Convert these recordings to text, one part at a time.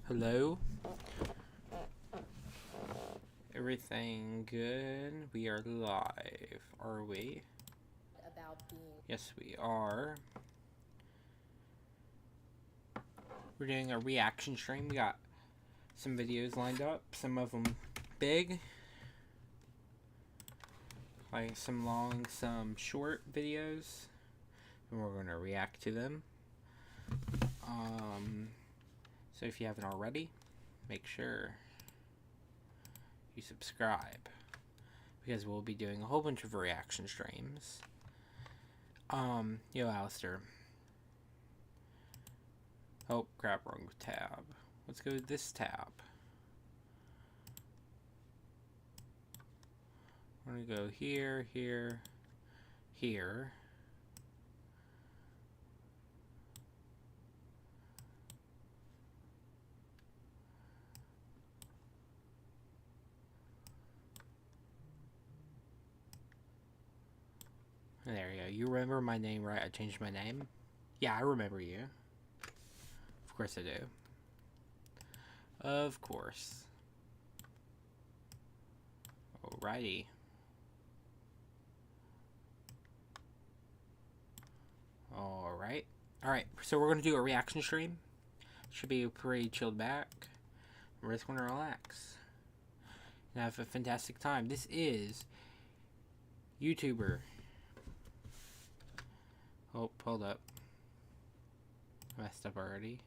Hello? Everything good? We are live, are we? About being Yes, we are. We're doing a reaction stream. We got some videos lined up, some of them big, like some long, some short videos, and we're going to react to them. So if you haven't already, make sure you subscribe, because we'll be doing a whole bunch of reaction streams. Yo, Alistair. Oh, crap, wrong tab. Let's go to this tab. We're gonna go here, here, here. There you go. You remember my name, right? I changed my name? Yeah, I remember you. Of course I do. Of course. Alrighty. Alright. Alright, so we're going to do a reaction stream. Should be pretty chilled back. We're just going to relax and have a fantastic time. This is YouTuber. Oh, hold up. I messed up already.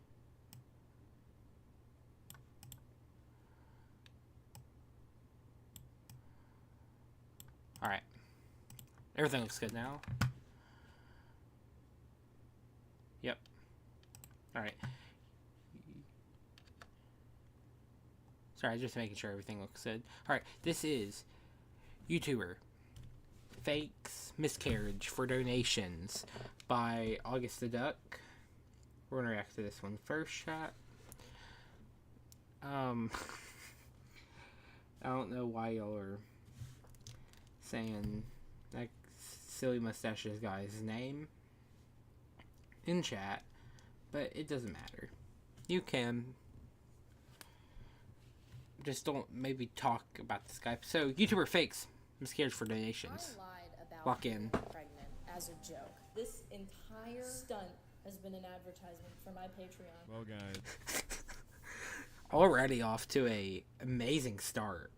Alright. Everything looks good now. Yep. Alright. Sorry, just making sure everything looks good. Alright, this is YouTuber Fakes Miscarriage for Donations by August the Duck. We're gonna react to this one first shot. I don't know why y'all are saying that silly mustaches guy's name in chat, but it doesn't matter. You can just don't maybe talk about this guy. So, YouTuber Fakes Miscarriage for Donations. I lied about Lock being in. pregnant as a joke. This entire stunt has been an advertisement for my Patreon. Well, guys. Already off to a amazing start.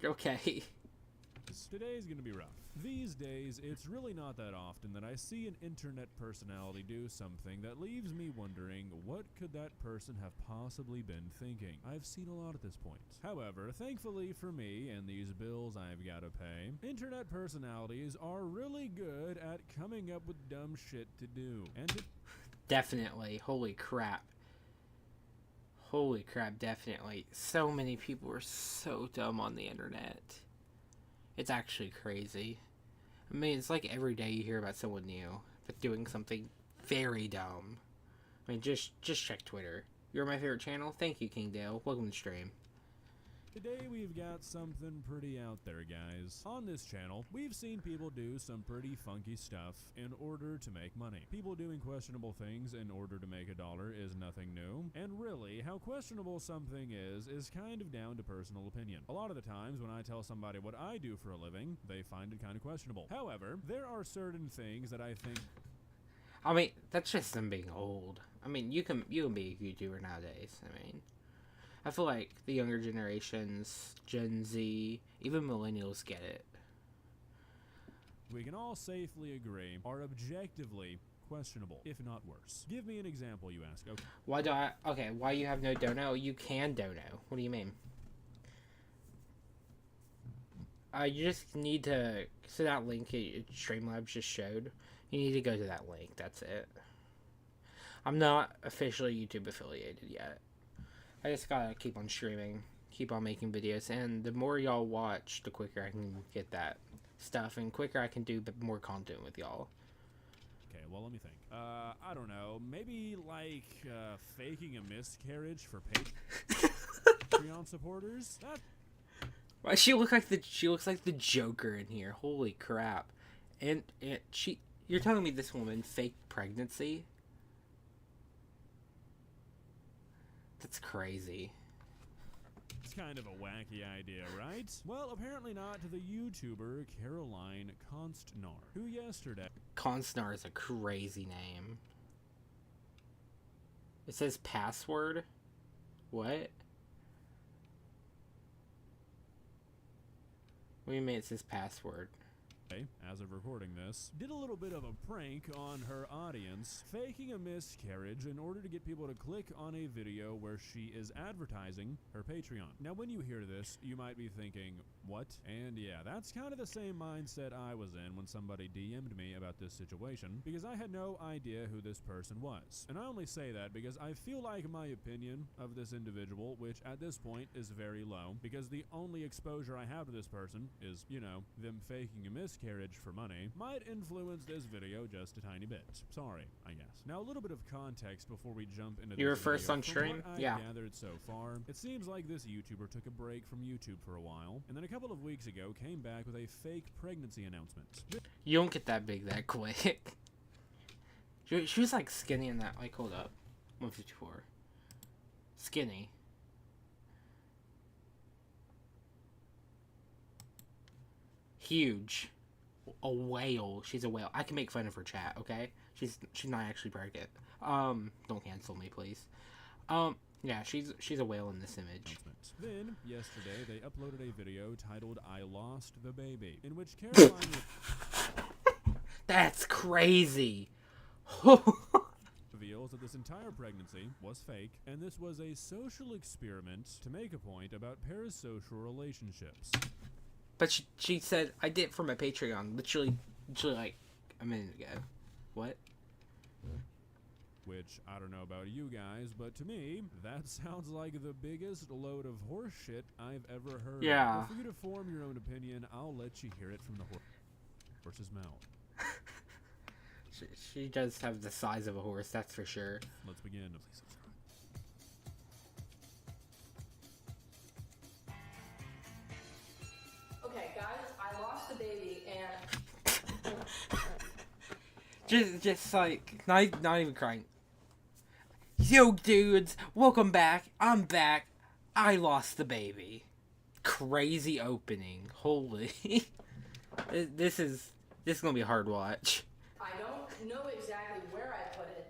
Okay. Today's gonna be rough. These days, it's really not that often that I see an internet personality do something that leaves me wondering what could that person have possibly been thinking. I've seen a lot at this point. However, thankfully for me and these bills I've gotta pay, internet personalities are really good at coming up with dumb shit to do. And Definitely. Holy crap. Holy crap, definitely. So many people are so dumb on the internet. It's actually crazy. I mean, it's like every day you hear about someone new but doing something very dumb. I mean, just check Twitter. You're my favorite channel. Thank you, King Dale. Welcome to the stream. today we've got something pretty out there, guys. On this channel, we've seen people do some pretty funky stuff in order to make money. People doing questionable things in order to make $1 is nothing new. And really, how questionable something is kind of down to personal opinion. A lot of the times when I tell somebody what I do for a living, they find it kind of questionable. However, there are certain things that I think... I mean, that's just them being old. I mean, you can be a YouTuber nowadays. I mean, I feel like the younger generations, Gen Z, even millennials get it. we can all safely agree are objectively questionable, if not worse. Give me an example, you ask. Okay. Why you have no dono? You can dono. What do you mean? You just need to, so that link Streamlabs just showed, you need to go to that link. That's it. I'm not officially YouTube affiliated yet. I just gotta keep on streaming, keep on making videos, and the more y'all watch, the quicker I can get that stuff, and quicker I can do more content with y'all. Okay, well, let me think. I don't know. Maybe like faking a miscarriage for Patreon supporters? Why she looks like the Joker in here. Holy crap. And you're telling me this woman faked pregnancy? That's crazy. It's kind of a wacky idea, right? Well, apparently not to the YouTuber Caroline Constnar, who yesterday... Consnar is a crazy name. It says password? What? What do you mean it says password? As of recording this, did a little bit of a prank on her audience, faking a miscarriage in order to get people to click on a video where she is advertising her Patreon. Now, when you hear this, you might be thinking, what? And yeah, that's kind of the same mindset I was in when somebody DM'd me about this situation, because I had no idea who this person was. And I only say that because I feel like my opinion of this individual, which at this point is very low, because the only exposure I have to this person is, you know, them faking a miscarriage for money, might influence this video just a tiny bit. Sorry, I guess. Now, a little bit of context before we jump into You were this first video. on From stream? what I Yeah. gathered so far, it seems like this YouTuber took a break from YouTube for a while, and then a couple of weeks ago came back with a fake pregnancy announcement. You don't get that big that quick. She was like skinny in that, like, hold up. 154. Skinny. Huge. A whale. She's a whale. I can make fun of her chat, okay? She's not actually pregnant. Don't cancel me, please. Yeah, she's a whale in this image. Then, yesterday, they uploaded a video titled I Lost the Baby, in which Caroline That's crazy. reveals that this entire pregnancy was fake, and this was a social experiment to make a point about parasocial relationships. But she said, I did it for my Patreon, literally like a minute ago. What? Which, I don't know about you guys, but to me, that sounds like the biggest load of horse shit I've ever heard. Yeah. But for you to form your own opinion, I'll let you hear it from the horse's mouth. She does have the size of a horse, that's for sure. Let's begin. Please subscribe. Okay, guys, I lost the baby, and Just like, not even crying. Yo, dudes, welcome back. I'm back. I lost the baby. Crazy opening. Holy. This is gonna be a hard watch. I don't know exactly where I put it.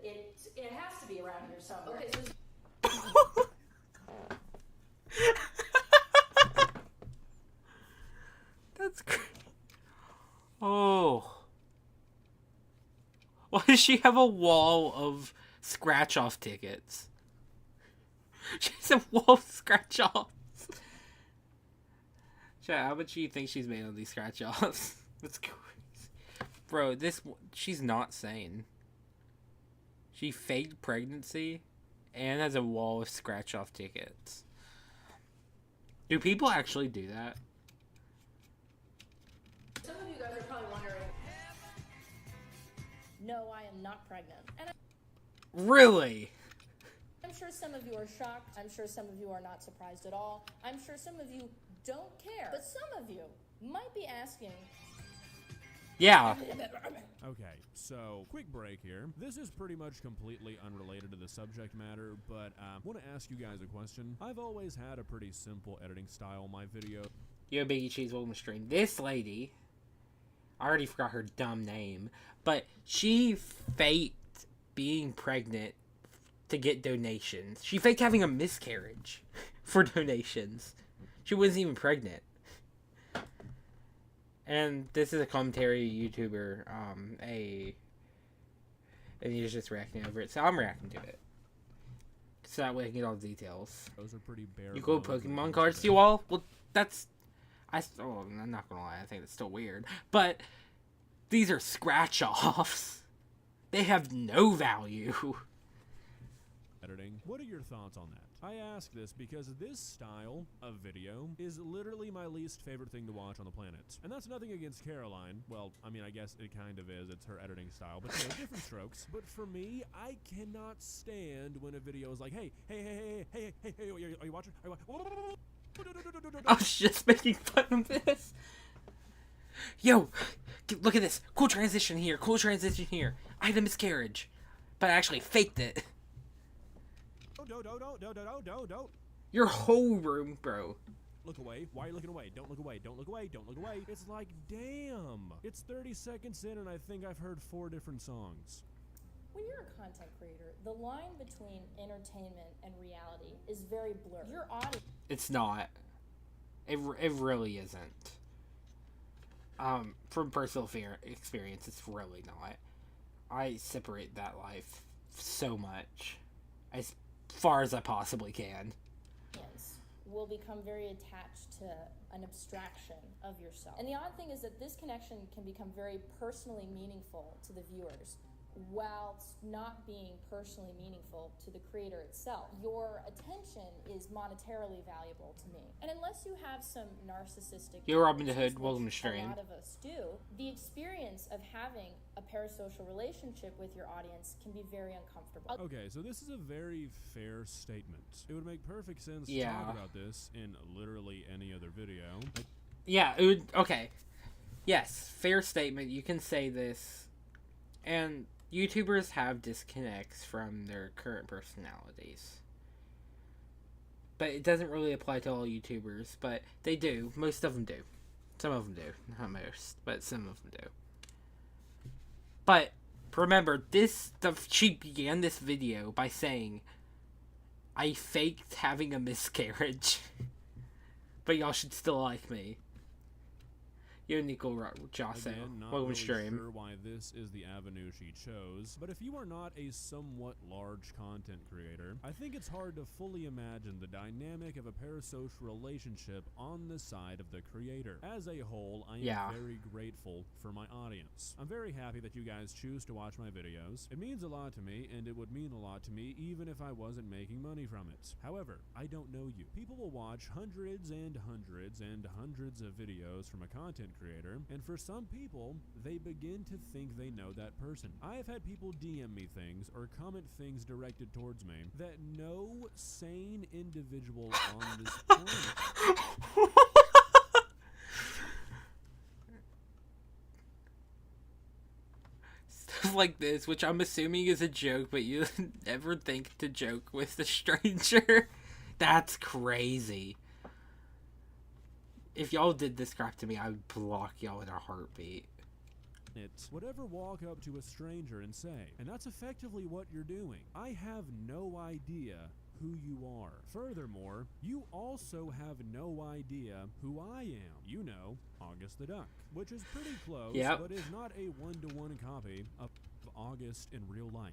It has to be around here somewhere. Okay, so That's crazy. Oh. Why does she have a wall of scratch-off tickets? She has a wall of scratch-offs. Chat, how much do you think she's made on these scratch-offs? That's crazy. Bro, she's not sane. She faked pregnancy and has a wall of scratch-off tickets. Do people actually do that? some of you guys are probably wondering. No, I am not pregnant. And Really? I'm sure some of you are shocked. I'm sure some of you are not surprised at all. I'm sure some of you don't care. But some of you might be asking. Yeah. Okay, so quick break here. This is pretty much completely unrelated to the subject matter, but I want to ask you guys a question. I've always had a pretty simple editing style on my video. Yo, Biggie Cheese, welcome to stream. This lady, I already forgot her dumb name, but she faked being pregnant to get donations. She faked having a miscarriage for donations. She wasn't even pregnant. And this is a commentary YouTuber, and he's just reacting over it, so I'm reacting to it. So that way I can get all the details. Those are pretty bare. You go bones Pokemon ones cards, today. you all? Well, I'm not gonna lie, I think that's still weird. But these are scratch-offs. They have no value. Editing. What are your thoughts on that? I ask this because this style of video is literally my least favorite thing to watch on the planet. And that's nothing against Caroline. Well, I mean, I guess it kind of is. It's her editing style, but you know, different strokes. But for me, I cannot stand when a video is like, hey, are you watching? I was just making fun of this. Yo, look at this. Cool transition here. Cool transition here. I had a miscarriage, but I actually faked it. Don't. Your whole room, bro. Look away. Why are you looking away? Don't look away. Don't look away. Don't look away. It's like, damn. It's 30 seconds in and I think I've heard 4 different songs. When you're a content creator, the line between entertainment and reality is very blurred. Your audience It's not. It really isn't. From personal experience, it's really not. I separate that life so much, as far as I possibly can. will become very attached to an abstraction of yourself. And the odd thing is that this connection can become very personally meaningful to the viewers, whilst not being personally meaningful to the creator itself. Your attention is monetarily valuable to me. And unless you have some narcissistic Yo, Robin the tendencies, Hood, welcome to which stream. a lot of us do, the experience of having a parasocial relationship with your audience can be very uncomfortable. Okay, so this is a very fair statement. It would make perfect sense to Yeah. talk about this in literally any other video. Yeah, it would. Okay. Yes, fair statement. You can say this. And YouTubers have disconnects from their current personalities. But it doesn't really apply to all YouTubers, but they do. Most of them do. Some of them do. Not most, but some of them do. But remember, she began this video by saying, I faked having a miscarriage. But y'all should still like me. Yo, Nico Josso, Again, not welcome really to stream. sure why this is the avenue she chose, but if you are not a somewhat large content creator, I think it's hard to fully imagine the dynamic of a parasocial relationship on the side of the creator. As a whole, I am very grateful for my audience. I'm very happy that you guys choose to watch my videos. It means a lot to me, and it would mean a lot to me even if I wasn't making money from it. However, I don't know you. People will watch hundreds and hundreds and hundreds of videos from a content creator, and for some people, they begin to think they know that person. I have had people DM me things or comment things directed towards me that no sane individual on this planet Stuff like this, which I'm assuming is a joke, but you never think to joke with a stranger. That's crazy. If y'all did this crap to me, I would block y'all in a heartbeat. would ever walk up to a stranger and say, and that's effectively what you're doing. I have no idea who you are. Furthermore, you also have no idea who I am. You know, August the Duck, which is pretty close, but is not a one-to-one copy of August in real life.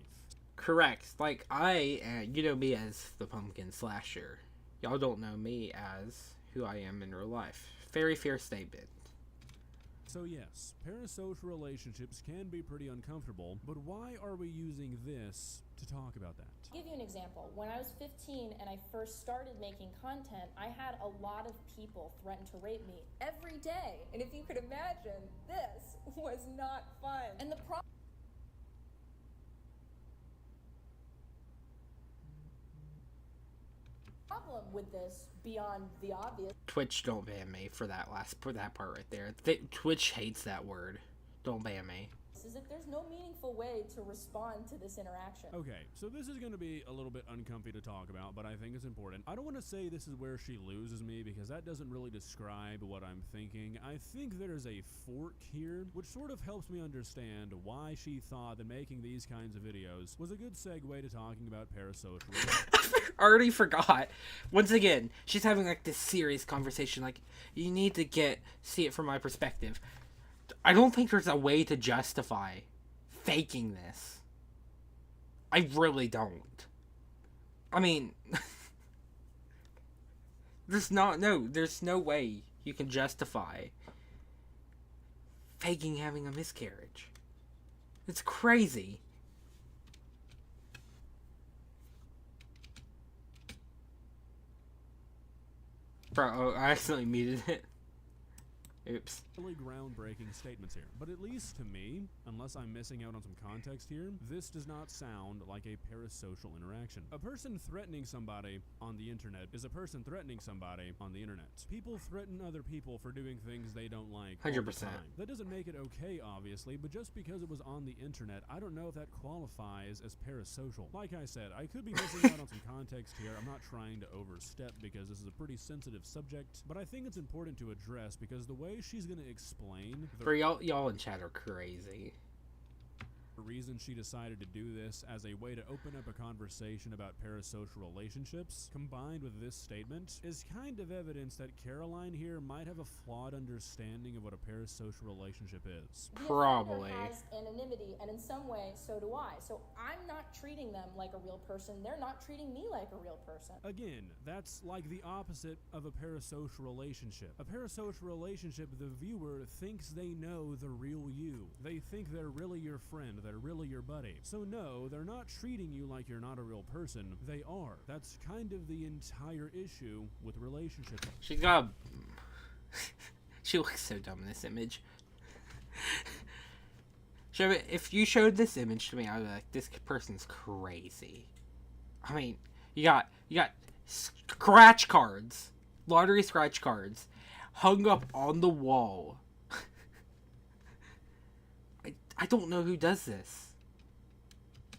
Correct. Like, you know me as the Pumpkin Slasher. Y'all don't know me as who I am in real life. Very fair statement. So yes, parasocial relationships can be pretty uncomfortable, but why are we using this to talk about that? I'll give you an example. When I was 15 and I first started making content, I had a lot of people threaten to rape me every day. And if you could imagine, this was not fun. And the problem with this, beyond the obvious, Twitch, don't ban me for that part right there. Twitch hates that word. Don't ban me. is that there's no meaningful way to respond to this interaction. Okay, so this is going to be a little bit uncomfy to talk about, but I think it's important. I don't want to say this is where she loses me, because that doesn't really describe what I'm thinking. I think there's a fork here, which sort of helps me understand why she thought that making these kinds of videos was a good segue to talking about parasocial. I already forgot. Once again, she's having like this serious conversation, like, you need to see it from my perspective. I don't think there's a way to justify faking this. I really don't. I mean, there's no way you can justify faking having a miscarriage. It's crazy. Bro, I accidentally muted it. Oops. really groundbreaking statements here. But at least to me, unless I'm missing out on some context here, this does not sound like a parasocial interaction. A person threatening somebody on the internet is a person threatening somebody on the internet. People threaten other people for doing things they don't like all the 100%. time. That doesn't make it okay, obviously, but just because it was on the internet, I don't know if that qualifies as parasocial. Like I said, I could be missing out on some context here. I'm not trying to overstep because this is a pretty sensitive subject, but I think it's important to address because the way she's going to explain the For y'all in chat are crazy. reason she decided to do this as a way to open up a conversation about parasocial relationships, combined with this statement, is kind of evidence that Caroline here might have a flawed understanding of what a parasocial relationship is. The Probably. offender has anonymity, and in some way, so do I. So I'm not treating them like a real person. They're not treating me like a real person. Again, that's like the opposite of a parasocial relationship. A parasocial relationship, the viewer thinks they know the real you. They think they're really your friend, they're really your buddy. So no, they're not treating you like you're not a real person. They are. That's kind of the entire issue with relationships. She's got. She looks so dumb in this image. If you showed this image to me, I would be like, this person's crazy. I mean, you got scratch cards, lottery scratch cards, hung up on the wall. I don't know who does this.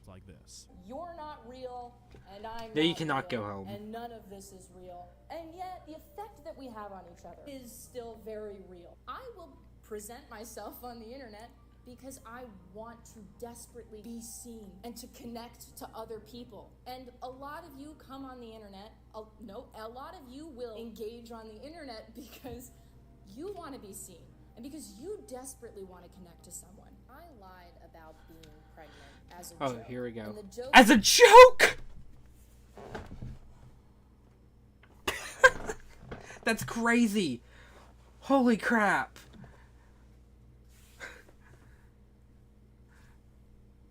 Like this. You're not real, and I'm No, you not cannot real, go home. And none of this is real. And yet, the effect that we have on each other is still very real. I will present myself on the internet because I want to desperately be seen and to connect to other people. And a lot of you come on the internet, a lot of you will engage on the internet because you want to be seen and because you desperately want to connect to someone. I lied about being pregnant as a joke. Oh, here we go. And the joke As a joke! That's crazy. Holy crap.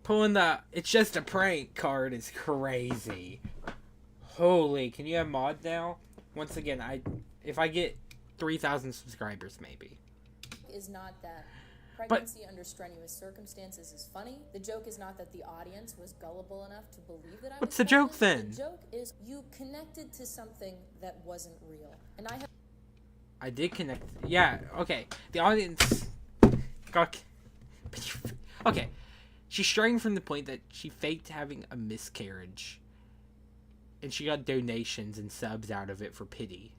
Pulling the "it's just a prank" card is crazy. Holy, can you have mod now? Once again, if I get 3,000 subscribers, maybe. is not that pregnancy under strenuous circumstances is funny. The joke is not that the audience was gullible enough to believe that I was What's the joke pregnant. then? The joke is you connected to something that wasn't real. And I have I did connect. Yeah, okay. The audience got. Okay. She's straying from the point that she faked having a miscarriage. And she got donations and subs out of it for pity.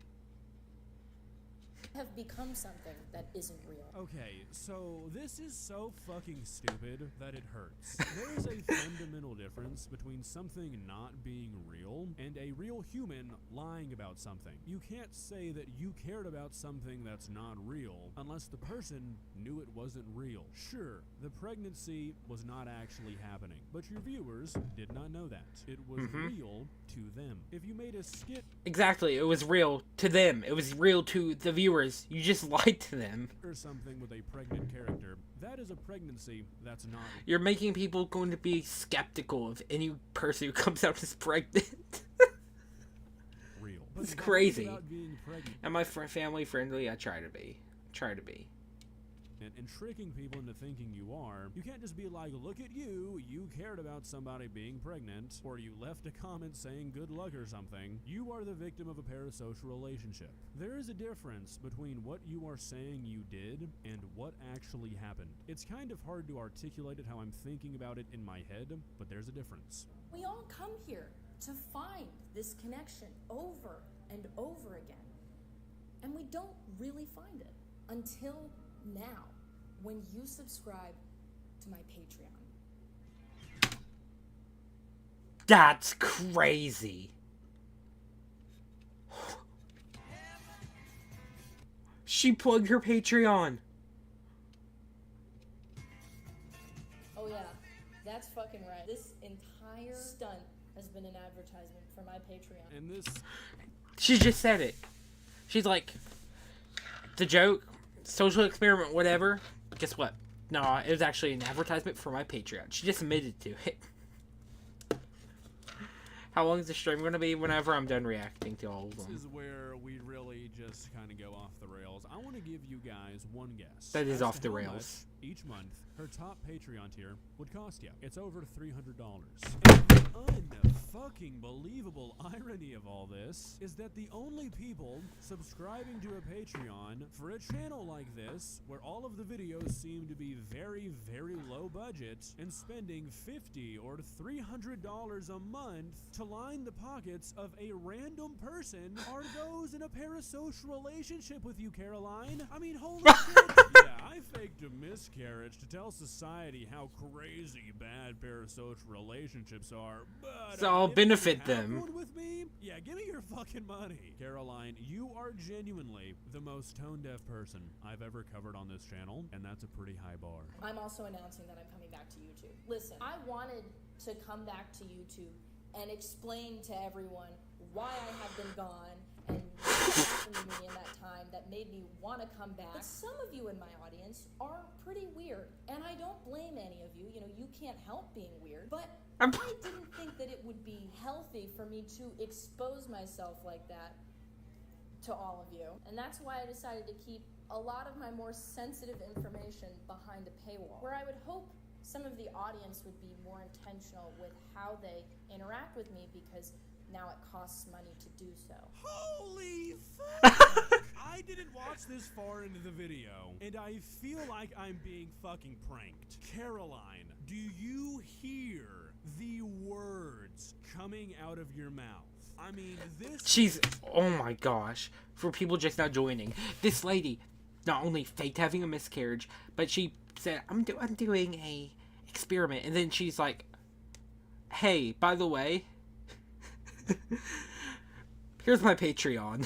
become something that isn't real. Okay, so this is so fucking stupid that it hurts. There is a fundamental difference between something not being real and a real human lying about something. You can't say that you cared about something that's not real unless the person knew it wasn't real. Sure, the pregnancy was not actually happening, but your viewers did not know that. It was real to them. If you made a skit Exactly, it was real to them. It was real to the viewers. You just lied to them. or something with a pregnant character, that is a pregnancy that's not You're making people going to be skeptical of any person who comes out as pregnant. real. It's But crazy. about being pregnant Am I family friendly? I try to be. and tricking people into thinking you are, you can't just be like, look at you, you cared about somebody being pregnant, or you left a comment saying good luck or something. You are the victim of a parasocial relationship. There is a difference between what you are saying you did and what actually happened. It's kind of hard to articulate it how I'm thinking about it in my head, but there's a difference. We all come here to find this connection over and over again. And we don't really find it until now, when you subscribe to my Patreon. That's crazy. She plugged her Patreon. Oh yeah, that's fucking right. This entire stunt has been an advertisement for my Patreon. And this She just said it. She's like, the joke, social experiment, whatever. Guess what? No, it was actually an advertisement for my Patreon. She just admitted to it. How long is the stream gonna be? Whenever I'm done reacting to all of This them. is where we really just kind of go off the rails. I want to give you guys one guess. That is as off to the how rails. much each month, her top Patreon tier would cost you. It's over $300. And the unfucking believable irony of all this is that the only people subscribing to a Patreon for a channel like this, where all of the videos seem to be very, very low budget, and spending $50 or $300 a month to line the pockets of a random person, are those in a parasocial relationship with you, Caroline. I mean, holy shit. Yeah, I faked a miscarriage to tell society how crazy bad parasocial relationships are, but So I'll if you benefit have them. one with me, yeah, give me your fucking money. Caroline, you are genuinely the most tone-deaf person I've ever covered on this channel, and that's a pretty high bar. I'm also announcing that I'm coming back to YouTube. Listen, I wanted to come back to YouTube and explain to everyone why I have been gone and what happened to me in that time that made me want to come back. But some of you in my audience are pretty weird, and I don't blame any of you. You know, you can't help being weird, but I didn't think that it would be healthy for me to expose myself like that to all of you. And that's why I decided to keep a lot of my more sensitive information behind a paywall, where I would hope some of the audience would be more intentional with how they interact with me, because now it costs money to do so. Holy fuck! I didn't watch this far into the video, and I feel like I'm being fucking pranked. Caroline, do you hear the words coming out of your mouth? I mean, this... She's, oh my gosh, for people just now joining, this lady not only faked having a miscarriage, but she said, I'm doing a experiment, and then she's like, hey, by the way, here's my Patreon.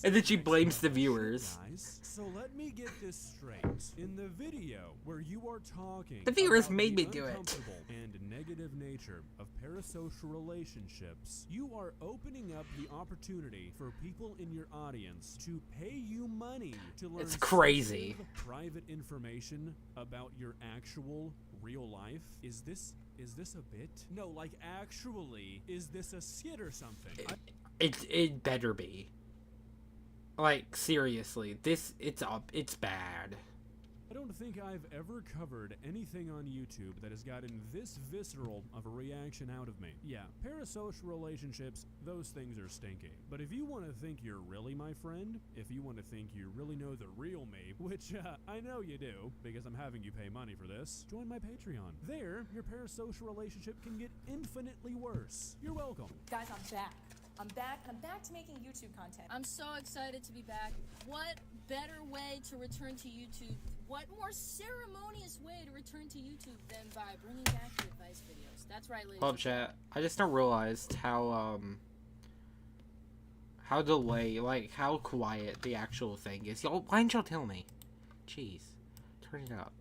And then she blames the viewers. Guys, so let me get this straight. In the video where you are talking, The viewers about made the me do it. uncomfortable and negative nature of parasocial relationships, you are opening up the opportunity for people in your audience to pay you money to learn It's crazy. sensitive, private information about your actual real life. Is this a bit? No, like actually, is this a skit or something? It better be. Like, seriously, it's bad. I don't think I've ever covered anything on YouTube that has gotten this visceral of a reaction out of me. Yeah, parasocial relationships, those things are stinky. But if you want to think you're really my friend, if you want to think you really know the real me, which I know you do, because I'm having you pay money for this, join my Patreon. There, your parasocial relationship can get infinitely worse. You're welcome. Guys, I'm back. I'm back to making YouTube content. I'm so excited to be back. What better way to return to YouTube? What more ceremonious way to return to YouTube than by bringing back the advice videos? That's right, ladies. Pub chat, I just now realized how delay, like, how quiet the actual thing is. Y'all, why didn't y'all tell me? Jeez. Turn it up.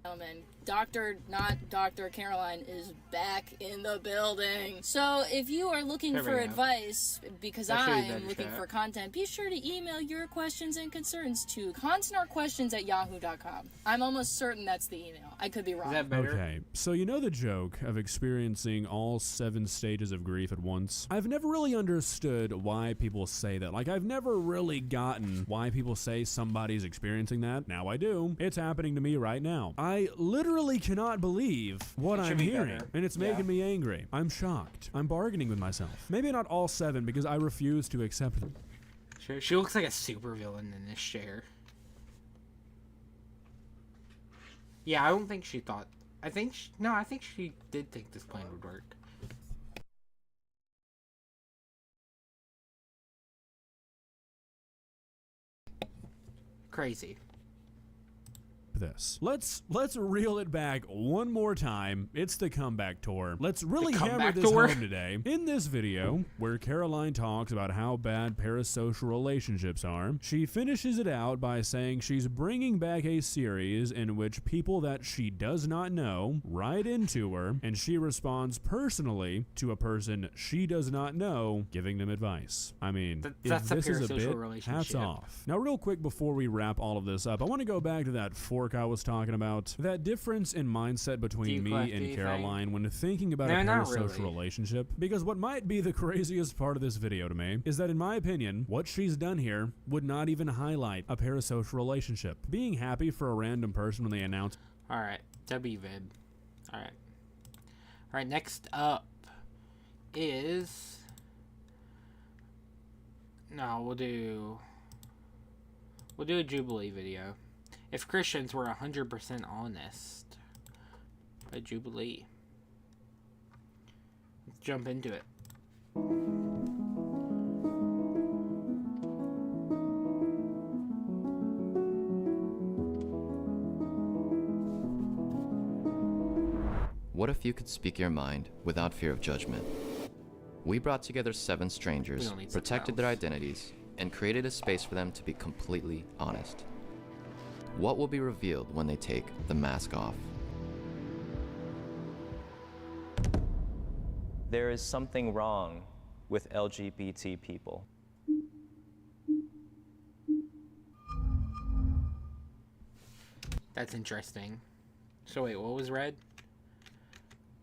Gentlemen, Dr. Caroline is back in the building. So if you are looking There we for go. advice, because That's really I'm better looking chat. for content, be sure to email your questions and concerns to contentartquestions@yahoo.com. I'm almost certain that's the email. I could be wrong. Is that better? Okay, so you know the joke of experiencing all 7 stages of grief at once? I've never really understood why people say that. Like, I've never really gotten why people say somebody's experiencing that. Now I do. It's happening to me right now. I literally cannot believe what It should I'm be hearing, better. and it's Yeah. making me angry. I'm shocked. I'm bargaining with myself. Maybe not all 7, because I refuse to accept them. She looks like a supervillain in this chair. Yeah, I don't think she thought. I think she did think this plan would work. Crazy. this. Let's reel it back one more time. It's the comeback tour. Let's really hammer comeback this tour? home today. In this video, where Caroline talks about how bad parasocial relationships are, she finishes it out by saying she's bringing back a series in which people that she does not know write into her, and she responds personally to a person she does not know, giving them advice. I mean, That's a if this is a parasocial bit, relationship. hats off. Now, real quick before we wrap all of this up, I want to go back to that fork I was talking about. That difference in mindset Do you between me collect and anything? Caroline when thinking about No, a not parasocial really. relationship. Because what might be the craziest part of this video to me is that, in my opinion, what she's done here would not even highlight a parasocial relationship. Being happy for a random person when they announce Alright, WVIB. Alright. Alright, next up is... No, we'll do a Jubilee video. If Christians were 100% honest. A Jubilee. Let's jump into it. What if you could speak your mind without fear of judgment? We brought together 7 strangers, We don't need protected their subtitles. identities, and created a space for them to be completely honest. What will be revealed when they take the mask off? There is something wrong with LGBT people. That's interesting. So wait, what was read?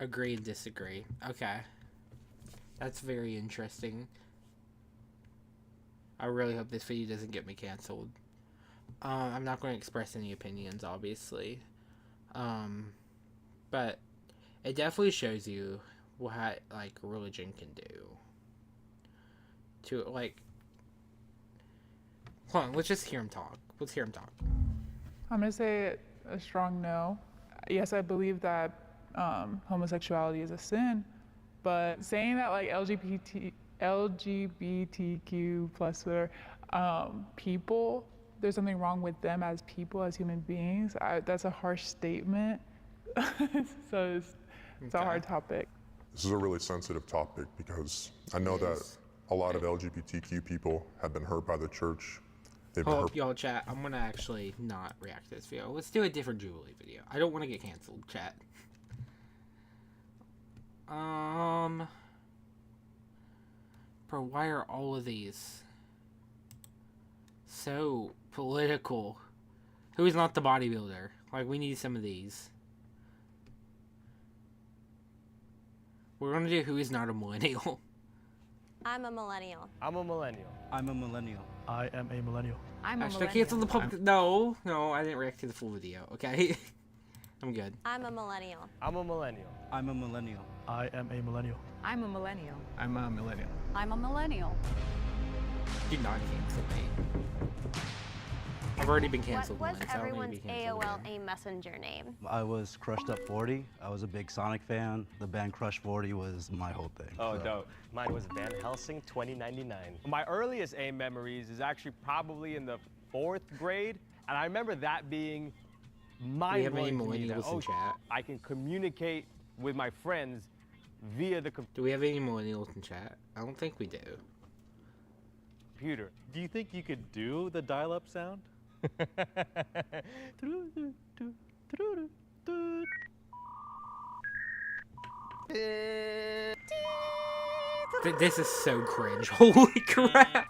Agree and disagree. Okay. That's very interesting. I really hope this video doesn't get me canceled. I'm not going to express any opinions, obviously. But it definitely shows you what, like, religion can do. To, like... Hold on, let's just hear him talk. Let's hear him talk. I'm gonna say a strong no. Yes, I believe that homosexuality is a sin, but saying that like LGBTQ plus whatever people, there's something wrong with them as people, as human beings. That's a harsh statement. So it's a hard topic. This is a really sensitive topic because I know that a lot of LGBTQ people have been hurt by the church. They've been Hold hurt. up, y'all, chat. I'm gonna actually not react to this video. Let's do a different Jubilee video. I don't want to get canceled, chat. Bro, why are all of these so political? Who's not the bodybuilder? Like, we need some of these. We're gonna do who is not a millennial. I'm a millennial. I'm a millennial. I'm a millennial. I am a millennial. I'm a Actually, cancel the public. No, I didn't react to the full video. Okay, I'm good. I'm a millennial. I'm a millennial. I'm a millennial. I am a millennial. I'm a millennial. I'm a millennial. I'm a millennial. Do not cancel me. I've already been canceled What was once. I don't need to everyone's be canceled AOL again. A messenger name? I was Crushed Up 40. I was a big Sonic fan. The band Crush 40 was my whole thing. Oh, so. dope. Mine was Van Helsing 2099. My earliest AIM memories is actually probably in the 4th grade, and I remember that being mind-blowing to me. That, millennials in chat? I can communicate with my friends via the Do we have any millennials in chat? I don't think we do. computer. Do you think you could do the dial-up sound? This is so cringe. Holy crap.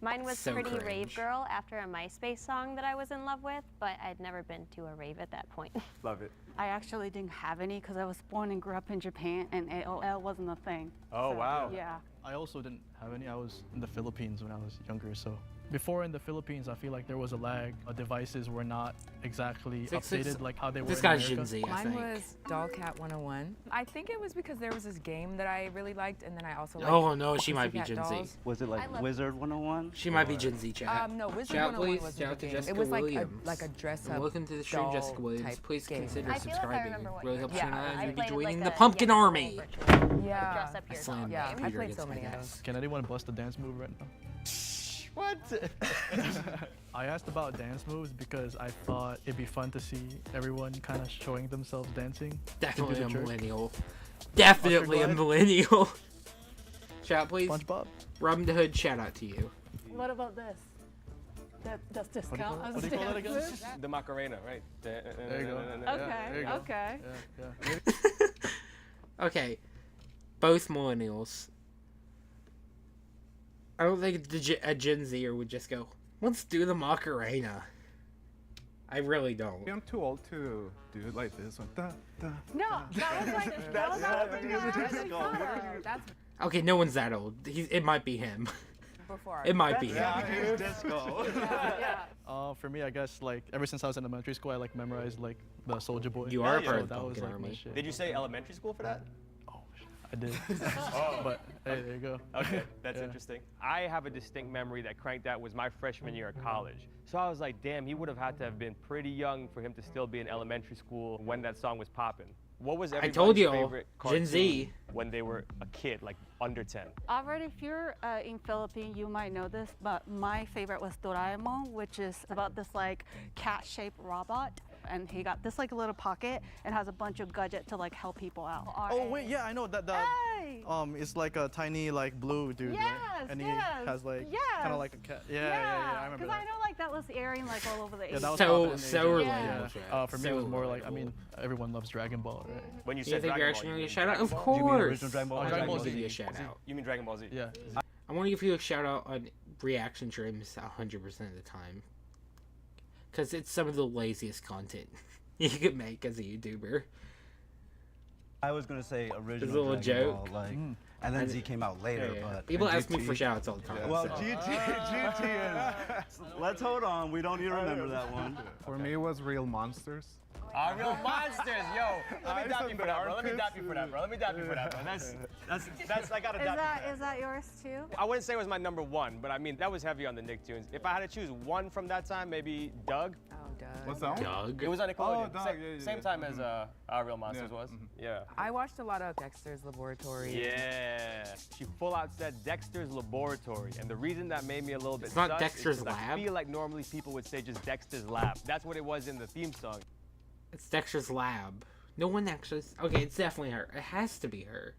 Mine was So Pretty Rave cringe. Girl after a MySpace song that I was in love with, but I'd never been to a rave at that point. Love it. I actually didn't have any because I was born and grew up in Japan, and AOL wasn't a thing. Oh, So, wow. Yeah. I also didn't have any. I was in the Philippines when I was younger, so. Before in the Philippines, I feel like there was a lag. Devices were not exactly updated like how they were This in guy's America. Gen Z, I Mine think. was Dollcat 101. I think it was because there was this game that I really liked, and then I also liked Oh no, she might be Pussycat Gen Z. Dolls. Was it like Wizard 101? She might be Gen Z, chat. No, Wizard Shout 101 please, was shout a to game. Jessica It was Williams. like a dress up. Welcome to the stream, Jessica Williams. type Please game. consider I feel like I subscribing. remember what Really you helps did. you and I I be played joining like the a Pumpkin Yes Army. virtual. Yeah. Dress up I your slammed dog. Yeah, that I computer played so against many my of ass. those. Can anyone bust a dance move right now? What? I asked about dance moves because I thought it'd be fun to see everyone kind of showing themselves dancing. Definitely a jerk. millennial. Definitely a glide? millennial. Shout out, please. SpongeBob. Rum the Hood, shout out to you. What about this? Does this What do you count call it? as What do you call it dance? again? The Macarena, right? There you go. Okay, There you go. okay. Yeah. Okay, both millennials. I don't think a Gen Zer would just go, let's do the Macarena. I really don't. I'm too old to do it like this. Like, da, da, No, that was like that was That's Okay, no one's that old. It might be him. before. It might be him. Yeah, disco. For me, I guess like ever since I was in elementary school, I like memorized like the Soldier Boy. You are a part So of the that was Pumpkin like my Army. shit. Did you say elementary school for that? I did. But hey, there you go. Okay, that's Yeah. interesting. I have a distinct memory that Crank That was my freshman year of college. So I was like, damn, he would have had to have been pretty young for him to still be in elementary school when that song was popping. What was everybody's told you, favorite Gen cartoon Z. when they were a kid, like under 10? Already, if you're in Philippines, you might know this, but my favorite was Doraemon, which is about this like cat-shaped robot, and he got this like little pocket and has a bunch of gadgets to like help people out. Oh wait, yeah, I know that. Hey! It's like a tiny like blue dude, Yes, right? And he yes, has like yes. kind of like a cat. Yeah, I remember Because that. I know like that was airing like all over the Yeah, that was So- popular in so Asia. relatable, Yeah. Fred. For me, it So was more like, I relatable. mean, everyone loves Dragon Ball, right? When you You said think you're Dragon actually Ball, going you to get a mean shout out? Of Dragon Ball? Do you mean course. original Dragon Ball? I'm Dragon going Ball to give Z. you a shout out. You mean Dragon Ball Z? Yeah. I want to give you a shout out on reaction streams 100% of the time. Because it's some of the laziest content you can make as a YouTuber. I was gonna say original a little Dragon joke. Ball, like, and then Z came out later, Yeah, yeah. but People ask me GT for shout outs all the time. Well, so. GT is. Let's hold on. We don't even remember that one. For me, it was Real Monsters. Real monsters, yo! Let me dap you for that, bro. Let me dap you for that, bro. Let me dap you for that, bro. That's I gotta dap you. Is that yours too? I wouldn't say it was my number one, but I mean, that was heavy on the Nicktoons. If I had to choose one from that time, maybe Doug. Oh, Doug. What's that one? Doug. It was on Nickelodeon. Oh, Doug, Same, yeah, yeah, same yeah. time as Real Monsters was. Yeah. I watched a lot of Dexter's Laboratory. Yeah. She full out said Dexter's Laboratory. And the reason that made me a little bit It's not sus is Dexter's 'cause Lab? I feel like normally people would say just Dexter's Lab. That's what it was in the theme song. It's Dexter's Lab. No one actually. Okay, it's definitely her. It has to be her.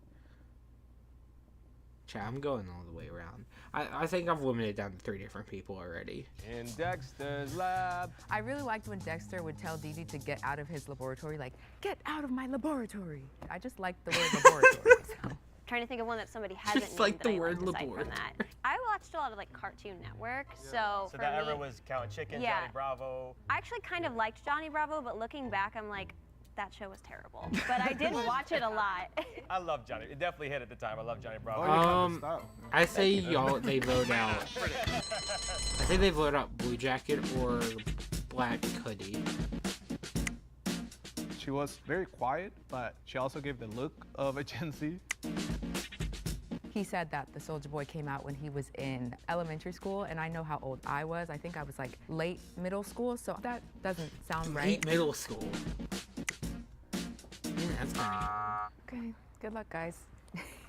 Chat, I'm going all the way around. I think I've limited down to 3 different people already. In Dexter's Lab. I really liked when Dexter would tell Dee Dee to get out of his laboratory, like, get out of my laboratory. I just liked the word laboratory. So. Trying to think of one that somebody hasn't Just like named the that I word liked aside from laboratory. that. I watched a lot of like Cartoon Network, so So for that me, era was Count Chicken, Yeah. Johnny Bravo. I actually kind of liked Johnny Bravo, but looking back, I'm like, that show was terrible. But I did watch it a lot. I love Johnny. It definitely hit at the time. I love Johnny Bravo. I say y'all they vote out. I think they vote out Blue Jacket or Black Hoodie. She was very quiet, but she also gave the look of a Gen Z. He said that the Soldier Boy came out when he was in elementary school, and I know how old I was. I think I was like late middle school, so that doesn't sound right. Late middle school. Yeah, that's funny. Okay, good luck, guys.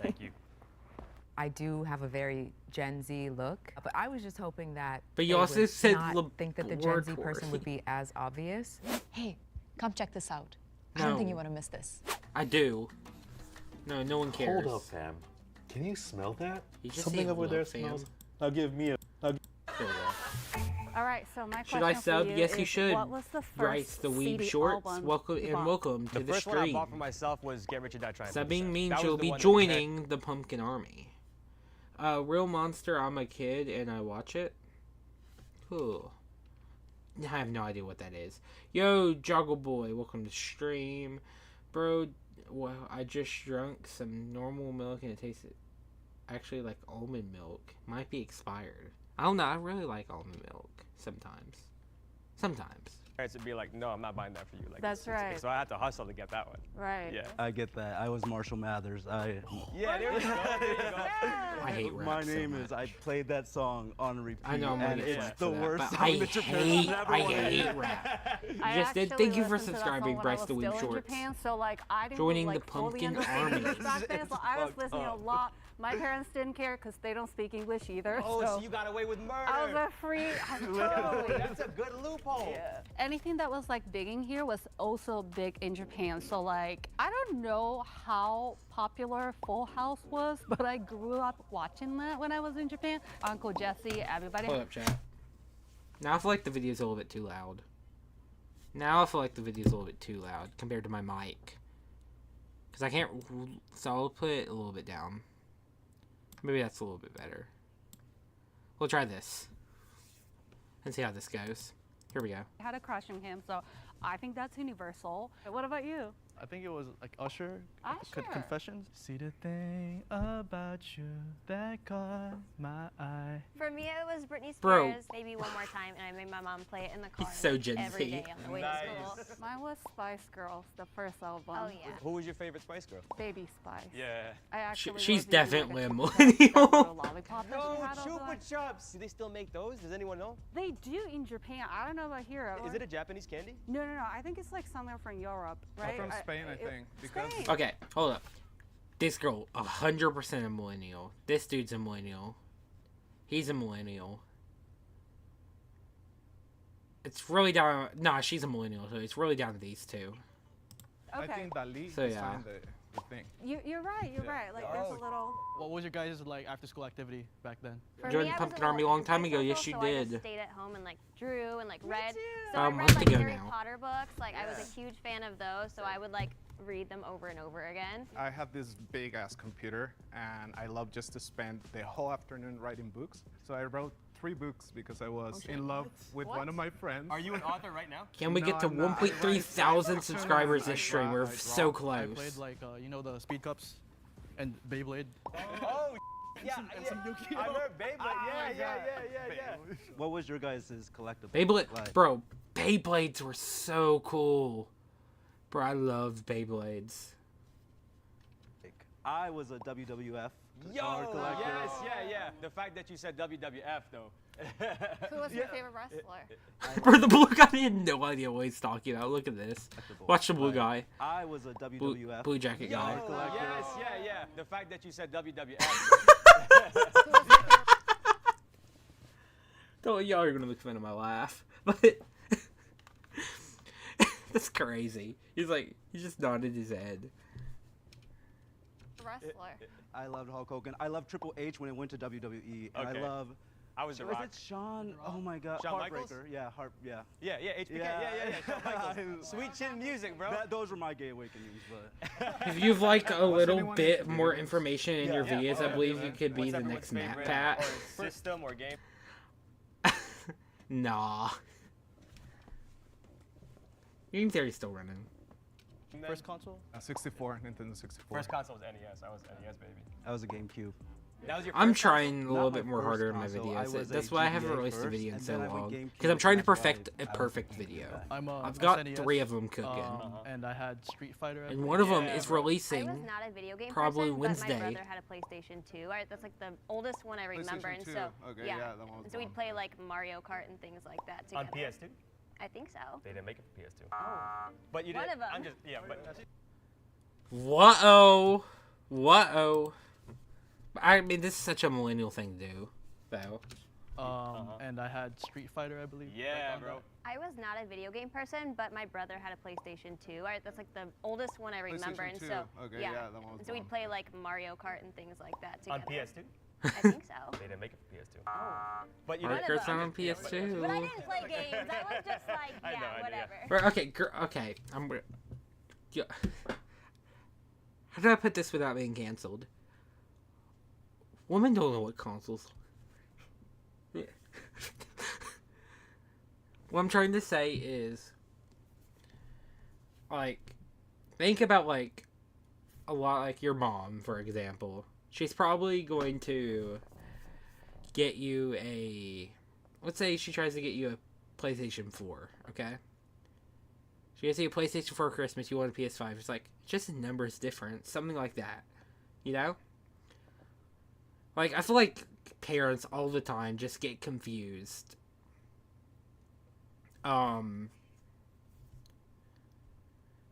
Thank you. I do have a very Gen Z look, but I was just hoping that But you they also would said not think that the Gen Z laboratory. person would be as obvious. Hey, come check this out. I don't think you want to miss this. I do. No, no one cares. Hold up, fam. Can you smell that? You just Something say over hold there up, fam. smells. Now give me a. All right, so my Should question I for sub? you Yes, is, you should. What was the first Writes the Weeb CD Shorts. album Welcome you and bought? welcome to The the first one I stream. bought for myself was Get Rich or Die Trying. Subbing means That was you'll the be one that joining the Pumpkin Army. Real Monster, I'm a kid and I watch it. Cool. I have no idea what that is. Yo, Joggle Boy, welcome to stream. Bro, well, I just drunk some normal milk and it tasted actually like almond milk. Might be expired. I don't know, I really like almond milk sometimes. Sometimes. Parents would be like, no, I'm not buying that for you. Like, That's right. So I had to hustle to get that one. Right. Yeah. I get that. I was Marshall Mathers. Yeah, there you go. There you go. I hate rap My so name much. is. I played that song on repeat. I know I'm gonna and get it's flack the for that, worst but song I that your hate, parents ever I wanted. hate rap. You I just did. actually Thank you for listened to that song subscribing, when Bryce I the was Weeb still in Shorts. Japan, so like I didn't Joining like the fully Pumpkin understand Army. it back then, so I was listening a lot My parents didn't care because they don't speak English either. Oh, so you got away with murder. I was a free. Totally. That's a good loophole. Yeah. Anything that was like big in here was also big in Japan. So like, I don't know how popular Full House was, but I grew up watching that when I was in Japan. Uncle Jesse, everybody. Hold up, chat. Now I feel like the video's a little bit too loud. Compared to my mic. Because I can't... So I'll put it a little bit down. Maybe that's a little bit better. We'll try this. And see how this goes. Here we go. I had a crush on him, so I think that's universal. What about you? I think it was like Usher. Usher. Confessions. See the thing about you that caught my eye. For me, it was Britney Spears, Bro. Maybe One More Time, and I made my mom play it in the car He's so Gen every Z. day on the way to school. Mine was Spice Girls, the first album. Oh, yeah. Who was your favorite Spice Girl? Baby Spice. Yeah. I actually She's was eating, like, definitely a Chupa Chups, millennial. that little lollipop that No, she had over Chupa there. Chups. Do they still make those? Does anyone know? They do in Japan. I don't know about here. Is it a Japanese candy? No. I think it's like somewhere from Europe, right? From Spain, I think. Because Spain. Okay, hold up. This girl, 100% a millennial. This dude's a millennial. He's a millennial. It's really down... Nah, she's a millennial, so it's really down to these two. Okay. I think Dali So, yeah. designed the thing. You're right. You're right. Like there's a little. What was your guys' like after school activity back then? For Joined me, the I was Pumpkin a Army a little long time ago. antisocial, Yes, you so I just did. stayed at home and like drew and like read. too. So I A read month like ago Harry now. Potter books. Like I was a huge fan of those, so I would like read them over and over again. I had this big ass computer and I love just to spend the whole afternoon writing books. So I wrote 3 books because I was in love with one of my friends. Are you an author right now? Can we No, get to I'm not. 1.3 thousand subscribers this stream? We're so I close. played like you know the speed cups and Beyblade. Oh, yeah. I remember Beyblade. Yeah. What was your guys' collectible? Beyblade, like? bro, Beyblades were so cool. Bro, I loved Beyblades. I was a WWF Yo, card collector. yes, yeah. The fact that you said WWF though. Who was your favorite wrestler? Bro, the blue guy had no idea what he's talking about. Look at this. Watch the blue Like, guy. I was a WWF Blue jacket Yo, guy. yes, yeah. The fact that you said WWF. Don't y'all are gonna make fun of my laugh, but that's crazy. He just nodded his head. Wrestler. I loved Hulk Hogan. I loved Triple H when it went to WWE. And Okay. I love. I was The Was Rock. it Shawn? Oh my God. Shawn Heartbreaker. Michaels? Yeah, yeah. Yeah, HBK. Yeah. Shawn Michaels. Sweet chin music, bro. Those were my gay awakenings, but. If you'd like a little anyone bit into more videos? information in your videos, I believe you could be What's the everyone's next Matt favorite Pat. or system or game? Nah. Game Theory's still running. First console? 64, Nintendo 64. First console was NES. I was NES baby. I was a GameCube. That was your I'm first console? trying a little Not my bit more first harder in my console. I videos. was That's a why I haven't GBA released a first, video in and so then I went long. GameCube, Because I'm trying to that's why perfect I a was perfect a video. guy. I'm I've got SNES, 3 of them cooking. and I had Street Fighter. I And believe. one of them Yeah, is bro. I releasing was not a video game probably person, Wednesday. but my brother had a PlayStation 2. That's like the oldest one I remember, PlayStation and 2. so Okay, yeah. yeah, that one was And so we'd fun. play like Mario Kart and things like that together. On PS2? I think so. They didn't make it for PS2. But you One did. of 'em. I'm just but What-oh. I mean, this is such a millennial thing to do, though. And I had Street Fighter, I believe. yeah, on bro. that. I was not a video game person, but my brother had a PlayStation 2. That's like the oldest one I remember, PlayStation and 2. so Okay, yeah. yeah, that one was And so we'd fun. play like Mario Kart and things like that On together. PS2? I think so. They didn't make it for PS2. But you Mario did. Kart's not on PS2. But I didn't play games. I was just like, I yeah, know, I know, yeah. whatever. Right, okay, yeah. How do I put this without being canceled? Women don't know what consoles. Yeah. What I'm trying to say is, like, think about like a lot like your mom, for example. She's probably going to get you a. Let's say she tries to get you a PlayStation 4, okay? She gets you a PlayStation 4 for Christmas, you want a PS5. It's like, just the numbers different. Something like that. You know? Like, I feel like parents all the time just get confused.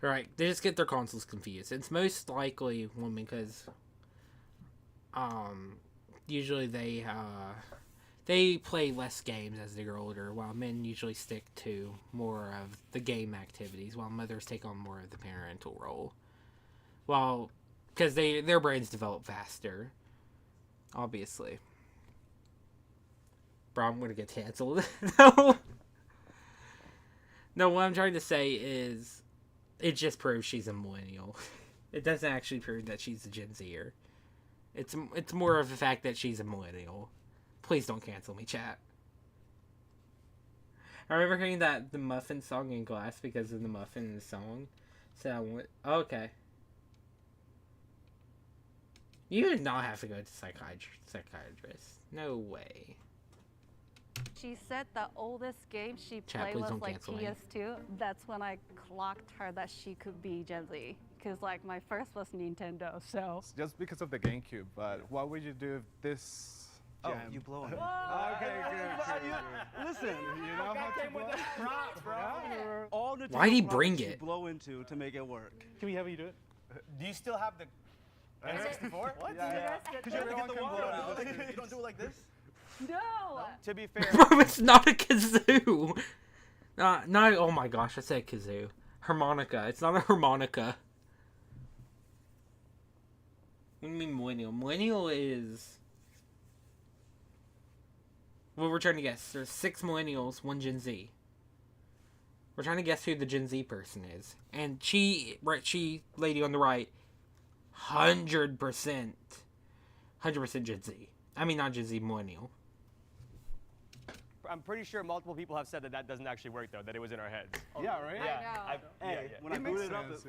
Right, they just get their consoles confused. It's most likely women because usually they play less games as they grow older, while men usually stick to more of the game activities, while mothers take on more of the parental role. Well, because their brains develop faster, obviously. Bro, I'm gonna get canceled. No, what I'm trying to say is, it just proves she's a millennial. It doesn't actually prove that she's a Gen Zer. It's more of the fact that she's a millennial. Please don't cancel me, chat. I remember hearing the Muffin song in class because of the Muffin in the song. So I went, okay. You did not have to go to psychiatrist. No way. She said the oldest game she Chat, played please was don't like cancel me. PS2. That's when I clocked her that she could be Gen Z. Because like my first was Nintendo, so. Just because of the GameCube, but what would you do if this Oh, gem... you blow it. Okay, good. Listen, You know how to blow? all the Why'd he different bring products you it? blow into to make it work. Can we have you do it? Do you still have the N64? What? Yeah. Because you Everyone get the can water blow out. it. You don't do it like this? No! To be fair, Bro, it's not a kazoo. Not, oh my gosh, I said kazoo. Harmonica. It's not a harmonica. What do you mean millennial? Millennial is... Well, we're trying to guess. There's 6 millennials, 1 Gen Z. We're trying to guess who the Gen Z person is. And she, lady on the right, 100%. 100% Gen Z. I mean, not Gen Z, millennial. I'm pretty sure multiple people have said that doesn't actually work, though, that it was in our heads. Yeah, right? Yeah. Hey, when I boot it up, it's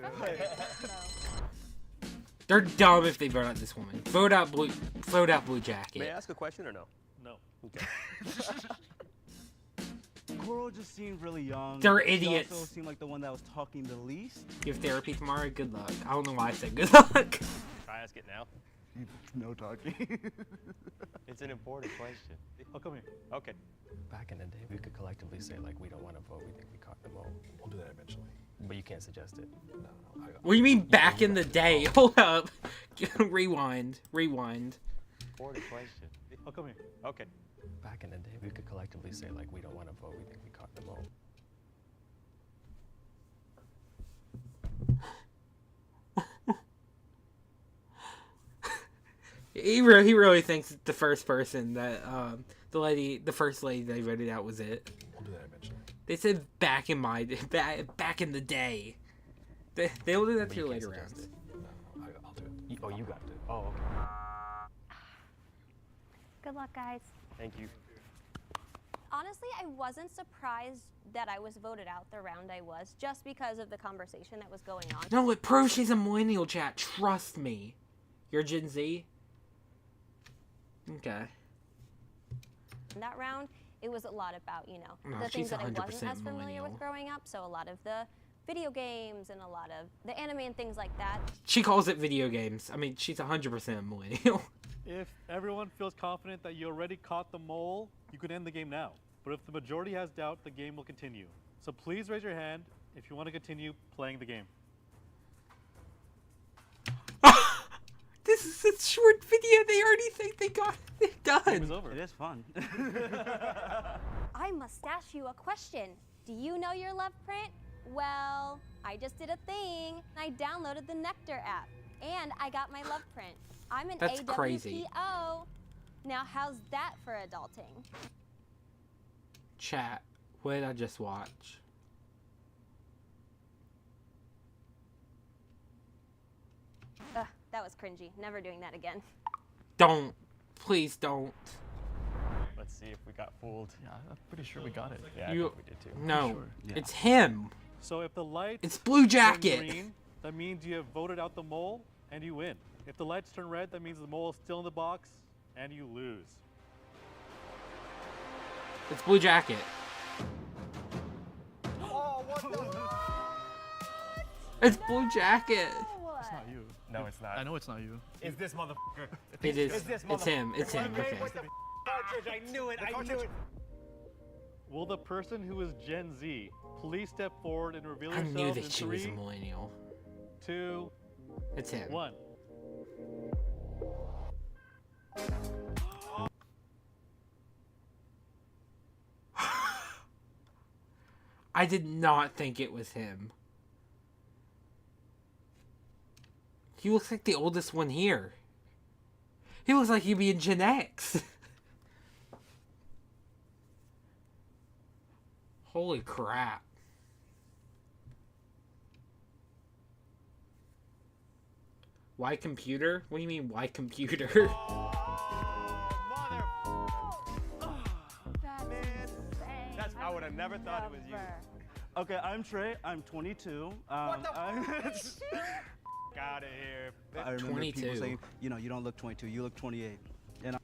They're dumb if they vote out this woman. Vote out Blue Jacket. May I ask a question or no? No. Okay. Coral just seemed really young. They're She idiots. also seemed like the one that was talking the least. You have therapy tomorrow? Good luck. I don't know why I said good luck. Try ask it now. No talking. It's an important question. Oh, come here. Okay. Back in the day, we could collectively say, like, we don't want to vote. We think we caught them all. We'll do that eventually. But you can't suggest it. No. What do you mean back in the day? Hold up. Rewind. Important question. Oh, come here. Okay. Back in the day, we could collectively say, like, we don't want to vote. We think we caught them all. He really thinks the first person that the first lady they voted out was it. We'll do that eventually. They said back in back in the day. They'll do that to you later rounds. No, I'll do it. Oh, you got it. Oh, okay. Good luck, guys. Thank you. Honestly, I wasn't surprised that I was voted out the round I was, just because of the conversation that was going on. No, it proves she's a millennial, chat. Trust me. You're Gen Z? Okay. In that round, it was a lot about, you know, No, the things she's that I 100% wasn't as familiar with millennial. growing up. So a lot of the video games and a lot of the anime and things like that. She calls it video games. I mean, she's 100% a millennial. If everyone feels confident that you already caught the mole, you can end the game now. But if the majority has doubt, the game will continue. So please raise your hand if you want to continue playing the game. This is a short video. They already think they got it done. Game is over. It is fun. I must ask you a question. Do you know your love print? Well, I just did a thing. I downloaded the Nectar app, and I got my love print. I'm an That's AWPO. crazy. Now, how's that for adulting? Chat, what did I just watch? Ugh, that was cringy. Never doing that again. Don't. Please don't. Let's see if we got fooled. Yeah, I'm pretty sure we got it. Yeah, I You, think we did too. no, Sure. it's him. So if the lights It's Blue turn Jacket. green, that means you have voted out the mole and you win. If the lights turn red, that means the mole is still in the box and you lose. It's Blue Jacket. Oh, what the? It's Blue Jacket. It's not you. No, it's not. I know it's not you. Is this motherfucker? It is. Is this It's him. It's him. Okay, Okay. with the cartridge. I knew it. I knew it. Will the person who is Gen Z please step forward and reveal I knew yourselves in that she was a 3, millennial. 2, It's him. 1. I did not think it was him. He looks like the oldest one here. He looks like he'd be in Gen X. Holy crap. Why computer? What do you mean, why computer? I would have never thought it was you. Okay, I'm Trey. I'm 22. What the out of here. I remember 22. people saying, you know, you don't look 22, you look 28. And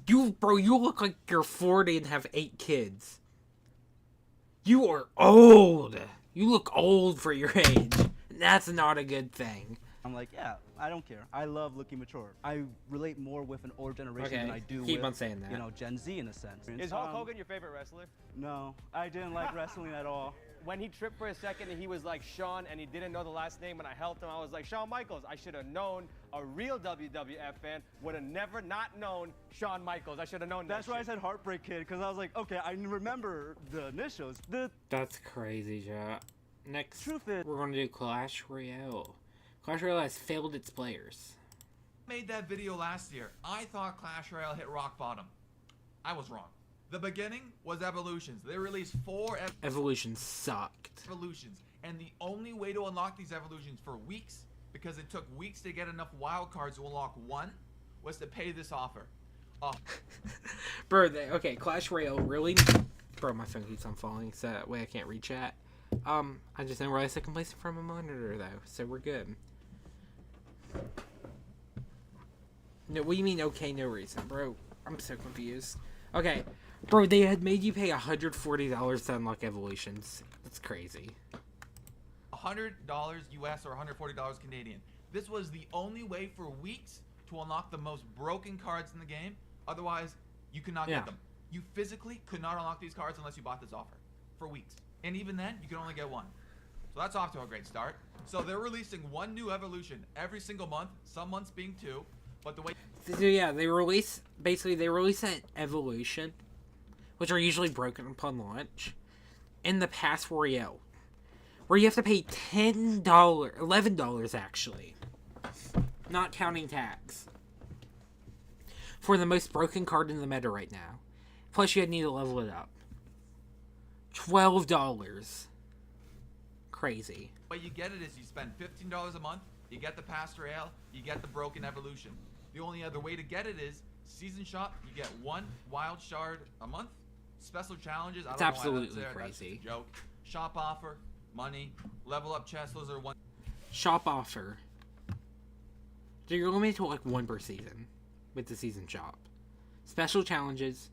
You look like you're 40 and have 8 kids. You are old. You look old for your age. That's not a good thing. I'm like, yeah, I don't care. I love looking mature. I relate more with an older generation Okay, than I do keep with, on saying that. you know, Gen Z in a sense. Is Hulk Hogan your favorite wrestler? No, I didn't like wrestling at all. When he tripped for a second and he was like Shawn and he didn't know the last name and I helped him, I was like, Shawn Michaels. I should have known. A real WWF fan would have never not known Shawn Michaels. I should have known that. That's why I said Heartbreak Kid, because I was like, okay, I remember the initials. That's crazy, Joe. Next, Truth is, we're going to do Clash Royale. Clash Royale has failed its players. Made that video last year. I thought Clash Royale hit rock bottom. I was wrong. The beginning was Evolutions. They released 4 Evolutions sucked. Evolutions. And the only way to unlock these Evolutions for weeks, because it took weeks to get enough wild cards to unlock one, was to pay this offer. Bro, okay, Clash Royale really... Bro, my phone keeps on falling, so that way I can't read chat. I just didn't realize I can place it from a monitor, though, so we're good. No, what do you mean, okay, no reason, bro? I'm so confused. Okay, bro, they had made you pay $140 to unlock Evolutions. That's crazy. $100 US or $140 Canadian. This was the only way for weeks to unlock the most broken cards in the game. Otherwise, you could not get them. You physically could not unlock these cards unless you bought this offer for weeks. And even then, you could only get one. So that's off to a great start. So they're releasing one new evolution every single month, some months being 2. But the way... So yeah, they release that evolution, which are usually broken upon launch, in the Pass Royale, where you have to pay $10, $11 actually, not counting tax, for the most broken card in the meta right now. Plus you need to level it up. $12. Crazy. The way you get it is you spend $15 a month, you get the Pass Royale, you get the broken evolution. The only other way to get it is Season Shop. You get 1 wild shard a month. Special challenges. It's absolutely crazy. That's just a joke. Shop offer, money, level up chests. Those are one. Shop offer. So you're limited to like 1 per season with the Season Shop. Special challenges.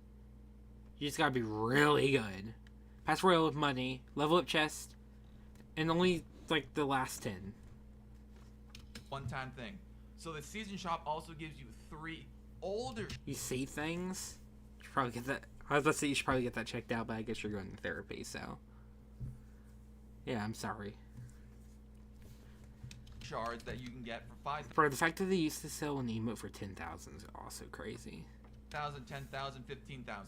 You just gotta be really good. Pass Royale with money, level up chest, and only like the last 10. One-time thing. So the Season Shop also gives you 3 older... You see things? You should probably get that... I was about to say you should probably get that checked out, but I guess you're going to therapy, so... Yeah, I'm sorry. Shards that you can get for 5... Bro, the fact that they used to sell an emote for 10,000 is also crazy. 1,000, 10,000, 15,000.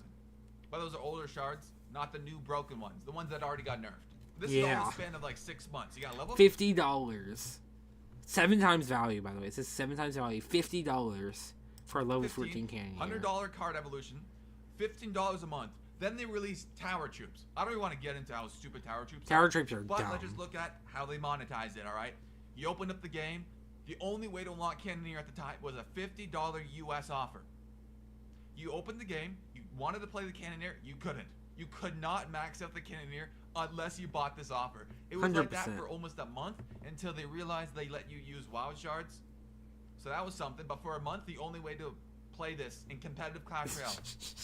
But those are older shards, not the new broken ones. The ones that already got nerfed. This is all a span of like 6 months. You got level... $50. 7 times value, by the way. It says 7 times value. $50 for a level 14 cannon. $100 card evolution. $15 a month. Then they release Tower Troops. I don't even want to get into how stupid Tower Troops are. Tower Troops are But dumb. let's just look at how they monetize it, alright? You open up the game. The only way to unlock Cannoneer at the time was a $50 US offer. You opened the game. You wanted to play the Cannoneer. You couldn't. You could not max out the Cannoneer unless you bought this offer. It was 100%. Like that for almost a month until they realized they let you use wild shards. So that was something. But for a month, the only way to play this in competitive Clash Royale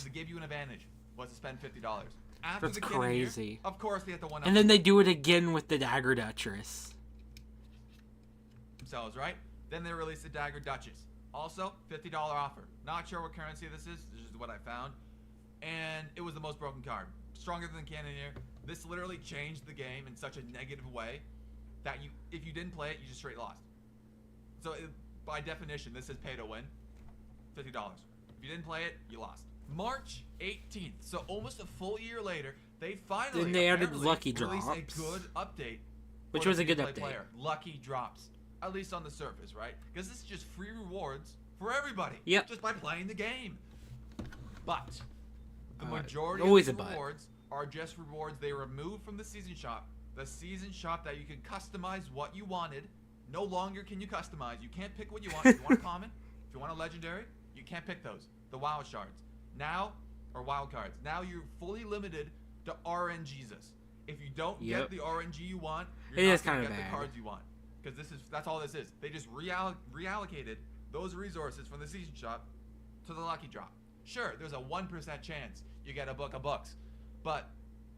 to give you an advantage was to spend $50. After That's the crazy. Of course, they had the one. And then they do it again with the Dagger Duchess. Themselves, right? Then they released the Dagger Duchess. Also, $50 offer. Not sure what currency this is. This is what I found. And it was the most broken card. Stronger than Cannoneer. This literally changed the game in such a negative way that if you didn't play it, you just straight lost. So by definition, this is pay to win. $50. If you didn't play it, you lost. March 18th, so almost a full year later, they finally Then they added apparently Lucky released Drops, a good update, which for was the a good free-to-play update. player. Lucky Drops, at least on the surface, right? Because this is just free rewards for everybody. Yep. Just by playing the game. But the majority always of a the but. rewards are just rewards they removed from the season shop. The season shop that you can customize what you wanted. No longer can you customize. You can't pick what you want. If you want a common, if you want a legendary, you can't pick those. The wild shards. Now, or wild cards. Now you're fully limited to RNGesus. If you don't Yep. get the RNG you want, It you're is not gonna kinda get bad. the cards you want. Because that's all this is. They just reallocated those resources from the season shop to the lucky drop. Sure, there's a 1% chance you get a book of books, but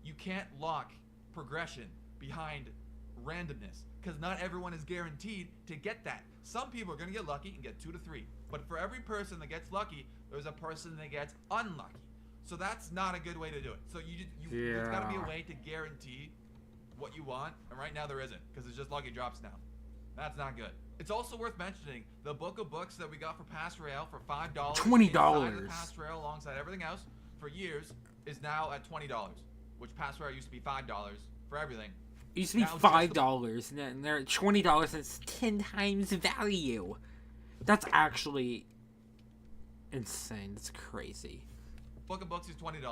you can't lock progression behind randomness because not everyone is guaranteed to get that. Some people are going to get lucky and get 2 to 3, but for every person that gets lucky, there's a person that gets unlucky. So that's not a good way to do it. So there's got to be a Yeah. way to guarantee what you want, and right now there isn't because it's just lucky drops now. That's not good. It's also worth mentioning the book of books that we got for Pass Rail for $5. $20. inside of the Pass Rail alongside everything else for years is now at $20, which Pass Rail used to be $5 for everything. It used to be Now just $5, and they're at $20. That's 10 times value. That's actually insane. That's crazy. Book of Books is $20.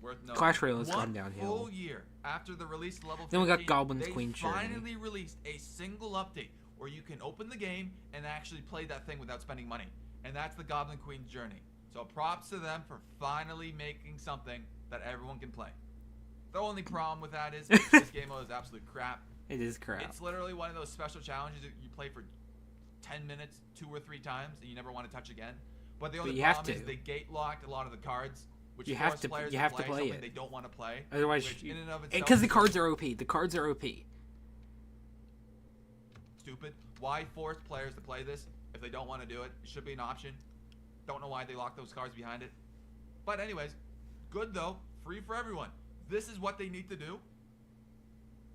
Worth noting. Clash Royale has One gone downhill. full year after the release of level 15, Then we got Goblin's they Queen Journey. finally released a single update where you can open the game and actually play that thing without spending money. And that's the Goblin Queen Journey. So props to them for finally making something that everyone can play. The only problem with that is this game mode is absolute crap. It is crap. It's literally one of those special challenges that you play for 10 minutes, 2 or 3 times, and you never want to touch again. But the only you have problem is to. they gate locked a lot of the cards, which You force have to- players you have to to play something it. they don't want to play. Otherwise, which in and of itself because the is cards are OP. The cards are OP. stupid. Why force players to play this if they don't want to do it? It should be an option. Don't know why they lock those cards behind it. But anyways, good though. Free for everyone. This is what they need to do.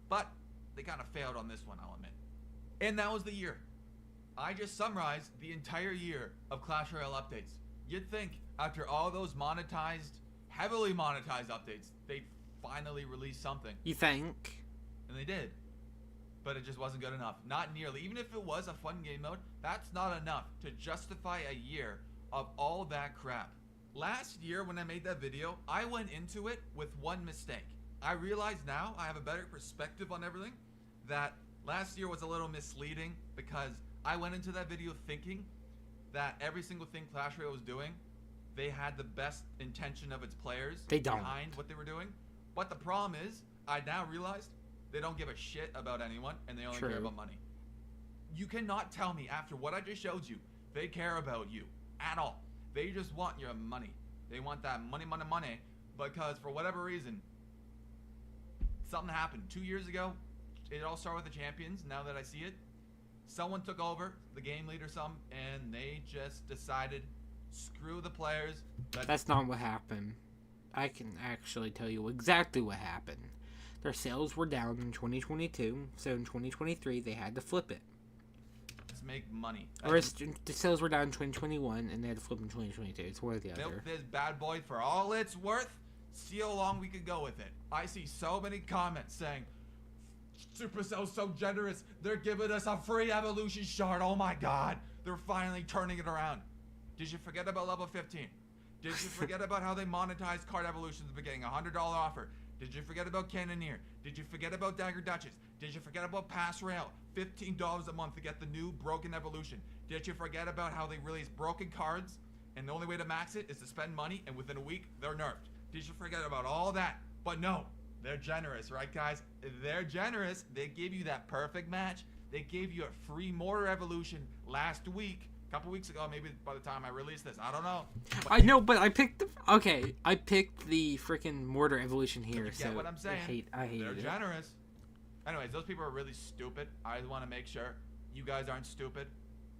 But they kind of failed on this one, I'll admit. And that was the year. I just summarized the entire year of Clash Royale updates. You'd think after all those monetized, heavily monetized updates, they'd finally release something. You think? And they did. But it just wasn't good enough. Not nearly. Even if it was a fun game mode, that's not enough to justify a year of all that crap. Last year when I made that video, I went into it with one mistake. I realize now I have a better perspective on everything, that last year was a little misleading because I went into that video thinking that every single thing Clash Royale was doing, they had the best intention of its players They don't. behind what they were doing. But the problem is, I now realized they don't give a shit about anyone and they only care True. about money. You cannot tell me after what I just showed you, they care about you at all. They just want your money. They want that money, money, money, because for whatever reason, something happened 2 years ago. It all started with the champions. Now that I see it, someone took over, the game leader, and they just decided, screw the players. That's not what happened. I can actually tell you exactly what happened. Their sales were down in 2022, so in 2023 they had to flip it. Let's make money. Or the sales were down in 2021 and they had to flip in 2022. It's one or the Milk other. this bad boy for all it's worth. See how long we could go with it. I see so many comments saying, Supercell's so generous. They're giving us a free evolution shard. Oh my god. They're finally turning it around. Did you forget about level 15? Did you forget about how they monetized card evolutions at the beginning? $100 offer. Did you forget about Cannoneer? Did you forget about Dagger Duchess? Did you forget about Pass Rail? $15 a month to get the new Broken Evolution. Did you forget about how they released broken cards and the only way to max it is to spend money and within a week they're nerfed? Did you forget about all that? But no, they're generous, right guys? They're generous. They gave you that perfect match. They gave you a free Mortar Evolution last week. A couple weeks ago, maybe by the time I released this. I don't know. But I know, but I picked I picked the freaking Mortar Evolution here, you so get what I'm saying? I hate They're it. generous. Anyways, those people are really stupid. I want to make sure you guys aren't stupid.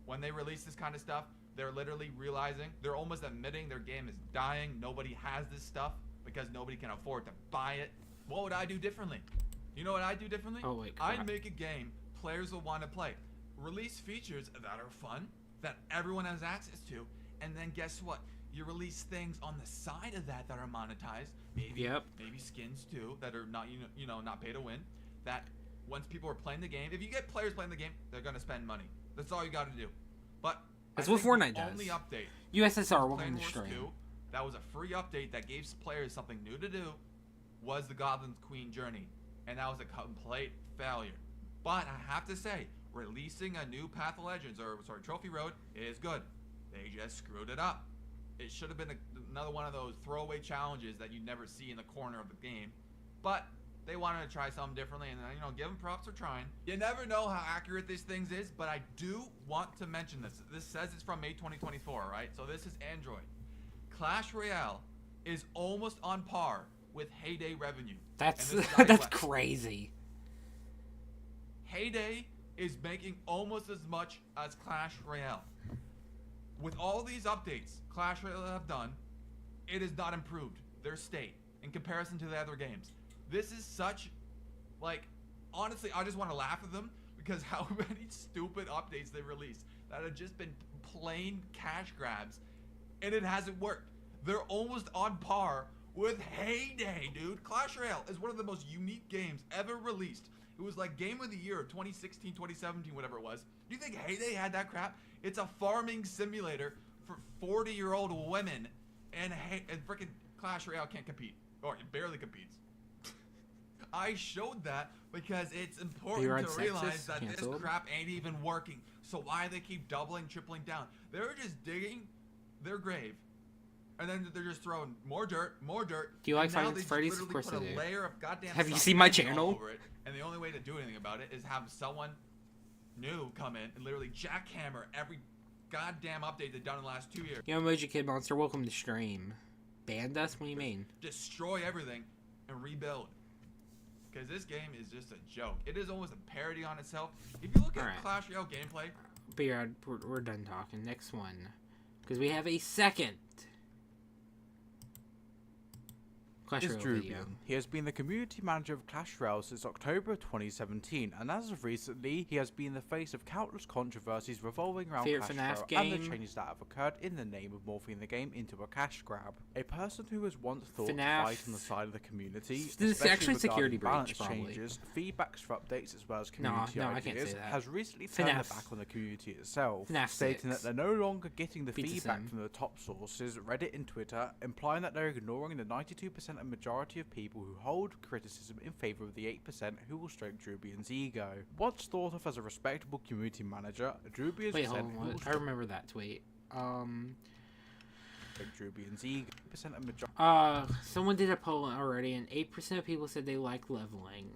When they release this kind of stuff, they're literally realizing, they're almost admitting their game is dying. Nobody has this stuff because nobody can afford to buy it. What would I do differently? You know what I do differently? Oh, wait, I'd crap. make a game players will want to play. Release features that are fun, that everyone has access to, And then guess what? You release things on the side of that are monetized. Maybe skins too that are not not pay to win. That once people are playing the game, if you get players playing the game, they're gonna spend money. That's all you got to do. But that's I what think Fortnite the does. Only update. USSR, welcome Clan to the Wars stream. 2, that was a free update that gave players something new to do. Was the Goblin Queen journey, and that was a complete failure. But I have to say, releasing a new Path of Legends, Trophy Road, is good. They just screwed it up. It should have been another one of those throwaway challenges that you never see in the corner of the game. But they wanted to try something differently, and give them props for trying. You never know how accurate this thing is, but I do want to mention this. This says it's from May 2024, right? So this is Android. Clash Royale is almost on par with Heyday revenue. That's And this is that's iOS. crazy. Heyday is making almost as much as Clash Royale. With all these updates Clash Royale have done, it has not improved their state in comparison to the other games. This is such, honestly, I just want to laugh at them because how many stupid updates they released that have just been plain cash grabs, and it hasn't worked. They're almost on par with Heyday, dude. Clash Royale is one of the most unique games ever released. It was like Game of the Year of 2016, 2017, whatever it was. Do you think Heyday had that crap? It's a farming simulator for 40-year-old women, and freaking Clash Royale can't compete, or it barely competes. I showed that because it's important to realize that this crap ain't even working. So why they keep doubling, tripling down? They're just digging their grave, and then they're just throwing more dirt, more dirt. Do you like and now Five they Nights just at Freddy's? Of literally course put I a do. layer of goddamn Have you stuff seen my all channel? over it, and the only way to do anything about it is have someone new come in and literally jackhammer every goddamn update they've done in the last 2 years. Yo, Emoji Kid Monster, welcome to stream. Banned us? What do you mean? Destroy everything and rebuild. Because this game is just a joke. It is almost a parody on itself. If you look at Alright. Clash Royale gameplay, Beard, we're done talking. Next one. Because we have a second Clash Is Royale Drubian. video. He has been the community manager of Clash Royale since October of 2017, and as of recently, he has been the face of countless controversies revolving around Favorite Clash FNAF Royale and the game? changes that have occurred in the name of morphing the game into a cash grab. A person who was once thought FNAF. to fight on the side of the community, This is especially actually regarding security breach, balance probably. changes, feedbacks for updates, as well as No, community no, I can't ideas, say that. has recently turned FNAF. their back on the community itself, FNAF stating 6. that they're no longer getting the Pizza feedback Sim. from the top sources, Reddit and Twitter, implying that they're ignoring the 92% and majority of people who hold criticism in favor of the 8% who will stroke Drubian's ego. Once thought of as a respectable community manager, Drubian's Wait, hold percent who on. will What? I stroke remember that tweet. Drubian's ego. Percent and majority. Someone did a poll already, and 8% of people said they like leveling.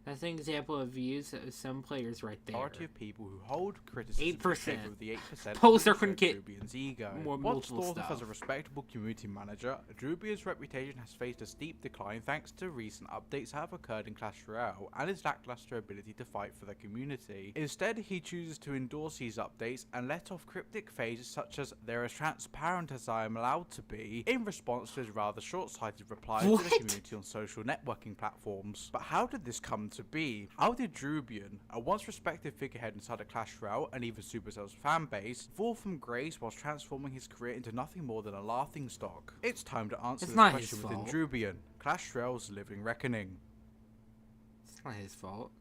That's an example of views of some players right there. Majority of people who hold criticism in 8%. favor of the 8% Polls will are gonna stroke get Drubian's ego. more Once multiple thought of as stuff. a respectable community manager, Drubian's reputation has faced a steep decline thanks to recent updates that have occurred in Clash Royale and his lackluster ability to fight for the community. Instead, he chooses to endorse these updates and let off cryptic phrases such as "they're as transparent as I am allowed to be" in response to his rather short-sighted replies to the What? community on social networking platforms. But how did this come to be? How did Drubian, a once respected figurehead inside a Clash Royale and even Supercell's fanbase, fall from grace whilst transforming his career into nothing more than a laughingstock? It's time to answer It's this not his question within fault. Drubian, Clash Royale's living reckoning. It's not his fault.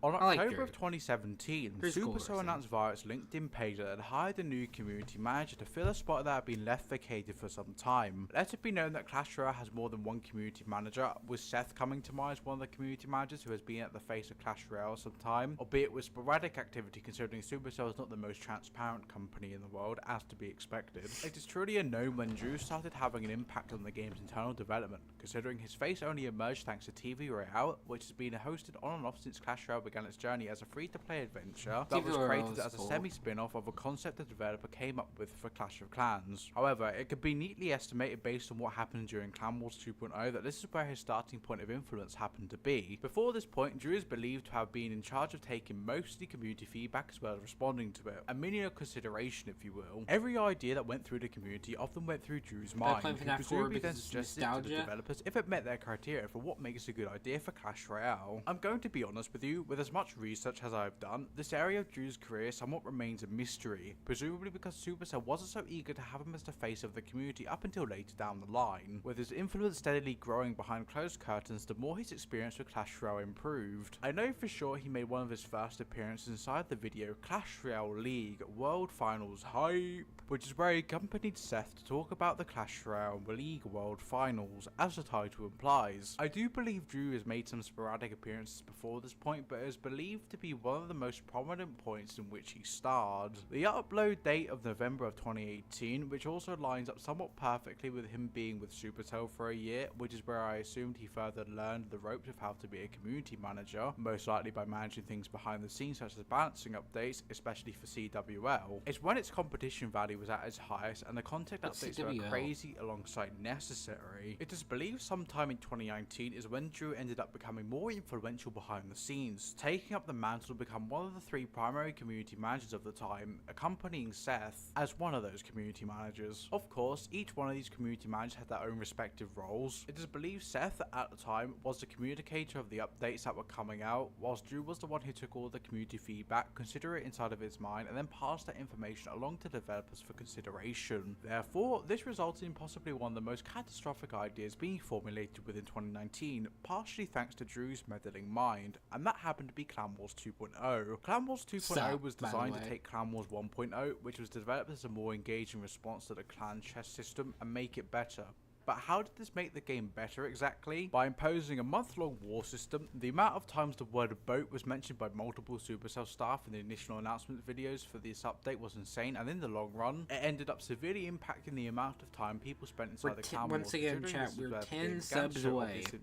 On I like October Gerd. of 2017, Gerd's cool, Supercell so. announced via its LinkedIn page that it had hired a new community manager to fill a spot that had been left vacated for some time. Let it be known that Clash Royale has more than one community manager, with Seth coming to mind as one of the community managers who has been at the face of Clash Royale some time, albeit with sporadic activity considering Supercell is not the most transparent company in the world, as to be expected. It is truly unknown when Drew started having an impact on the game's internal development, considering his face only emerged thanks to TV Royale, which has been hosted on and off since Clash Royale began its journey as a free-to-play adventure that was Royale created is as a cool. semi-spin-off of a concept the developer came up with for Clash of Clans. However, it could be neatly estimated based on what happened during Clan Wars 2.0 that this is where his starting point of influence happened to be. Before this point, Drew is believed to have been in charge of taking most of the community feedback as well as responding to it, a menial consideration if you will. Every idea that went through the community often went through Drew's mind, playing who FNAF 4 presumably then because it's suggested to the nostalgia? developers if it met their criteria for what makes a good idea for Clash Royale. I'm going to be honest with you, with With as much research as I've done, this area of Drew's career somewhat remains a mystery, presumably because Supercell wasn't so eager to have him as the face of the community up until later down the line. With his influence steadily growing behind closed curtains, the more his experience with Clash Royale improved. I know for sure he made one of his first appearances inside the video Clash Royale League World Finals Hype, which is where he accompanied Seth to talk about the Clash Royale League World Finals, as the title implies. I do believe Drew has made some sporadic appearances before this point, but is believed to be one of the most prominent points in which he starred. The upload date of November of 2018, which also lines up somewhat perfectly with him being with Supercell for a year, which is where I assumed he further learned the ropes of how to be a community manager, most likely by managing things behind the scenes such as balancing updates, especially for CWL. It's when its competition value was at its highest and the content updates were crazy alongside necessary. It is believed sometime in 2019 is when Drew ended up becoming more influential behind the scenes, taking up the mantle to become one of the 3 primary community managers of the time, accompanying Seth as one of those community managers. Of course, each one of these community managers had their own respective roles. It is believed Seth at the time was the communicator of the updates that were coming out, whilst Drew was the one who took all the community feedback, consider it inside of his mind, and then passed that information along to developers for consideration. Therefore, this resulted in possibly one of the most catastrophic ideas being formulated within 2019, partially thanks to Drew's meddling mind, and that happened to be Clan Wars 2.0. Clan Wars 2.0 was designed to take Clan Wars 1.0, which was developed as a more engaging response to the clan chess system, and make it better. But how did this make the game better exactly? By imposing a month-long war system, the amount of times the word boat was mentioned by multiple Supercell staff in the initial announcement videos for this update was insane, and in the long run, it ended up severely impacting the amount of time people spent inside the clan wars. Once again, chat, we're 10 subs away. 10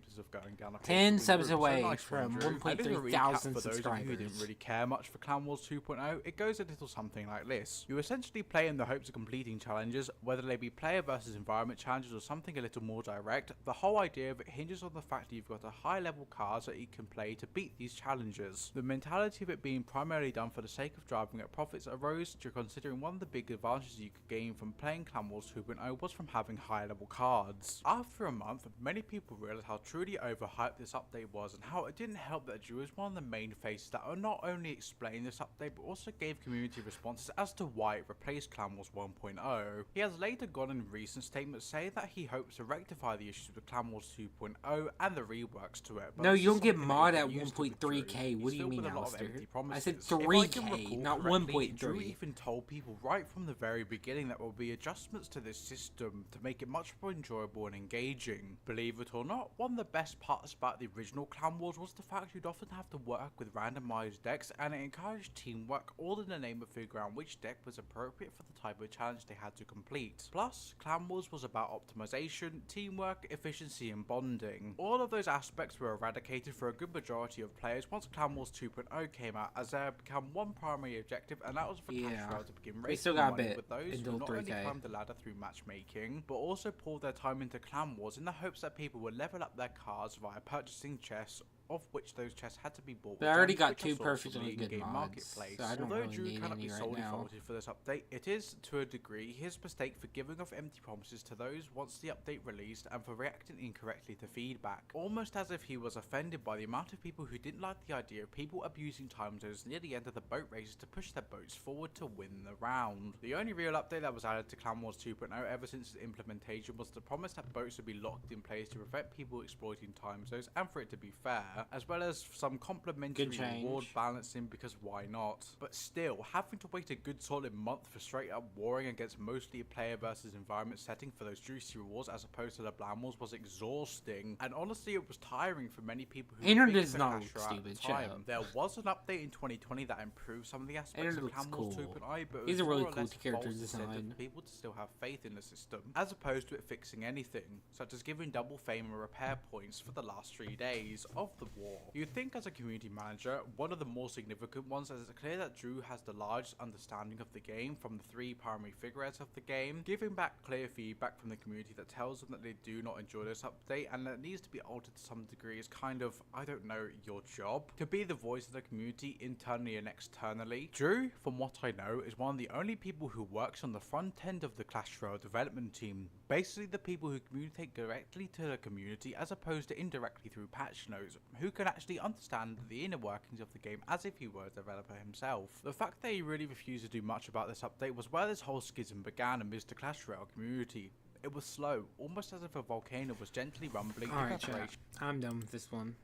10 subs away from 1.3 thousand for those of you who didn't really care much for Clan Wars 2.0, it goes a little something like this. You essentially play in the hopes of completing challenges, whether they be player versus environment challenges or something a little more direct. The whole idea of it hinges on the fact that you've got a high level cards that you can play to beat these challenges. The mentality of it being primarily done for the sake of driving up profits arose to considering one of the big advantages you could gain from playing Clan Wars 2.0 was from having high level cards. After a month, many people realised how truly overhyped this update was and how it didn't help that Drew is one of the main faces that not only explained this update but also gave community responses as to why it replaced Clan Wars 1.0. He has later gone in recent statements saying that he hopes to rectify the issues with Clan Wars 2.0 and the reworks to it. No, you don't get mod at 1.3k. What do you mean, Alistair? I said 3k, not 1.3. Drew even told people right from the very beginning that there will be adjustments to this system to make it much more enjoyable and engaging. Believe it or not, one of the best parts about the original Clan Wars was the fact you'd often have to work with randomized decks, and it encouraged teamwork all in the name of figuring out which deck was appropriate for the type of challenge they had to complete. Plus, Clan Wars was about optimization, teamwork, efficiency and bonding. All of those aspects were eradicated for a good majority of players once Clan Wars 2.0 came out, as there had become one primary objective, and that was for Clash Royale to begin raising money with those who not only climbed the ladder through matchmaking, but also poured their time into Clan Wars in the hopes that people would level up their cards via purchasing chests, of which those chests had to be bought. But I already got 2 perfectly good mods, so I don't Although really Drew need cannot be any right solely now. faulted for this update, it is, to a degree, his mistake for giving off empty promises to those once the update released and for reacting incorrectly to feedback. Almost as if he was offended by the amount of people who didn't like the idea of people abusing time zones near the end of the boat races to push their boats forward to win the round. The only real update that was added to Clan Wars 2.0 ever since its implementation was the promise that boats would be locked in place to prevent people exploiting time zones and for it to be fair, as well as some complementary reward balancing, because why not? But still, having to wait a good solid month for straight up warring against mostly a player versus environment setting for those juicy rewards as opposed to the Blam Wars was exhausting, and honestly it was tiring for many people who Internet picked is the not Clash Royale at stupid, the shut time. up. There was an update in 2020 that improved some of the aspects Internet of Clan Wars looks 2.0, but it He's was a really more or cool less a character false incentive design. for people to still have faith in the system, as opposed to it fixing anything, such as giving double fame and repair points for the last 3 days of the war. You'd think as a community manager, one of the more significant ones, as it's clear that Drew has the largest understanding of the game from the 3 primary figureheads of the game, giving back clear feedback from the community that tells them that they do not enjoy this update and that it needs to be altered to some degree is kind of, I don't know, your job. To be the voice of the community internally and externally. Drew, from what I know, is one of the only people who works on the front end of the Clash Royale development team, Basically the people who communicate directly to the community as opposed to indirectly through patch notes, who can actually understand the inner workings of the game as if he were a developer himself. The fact that he really refused to do much about this update was where this whole schism began amidst the Clash Royale community. It was slow, almost as if a volcano was gently rumbling in Alright, preparation. chat. I'm done with this one.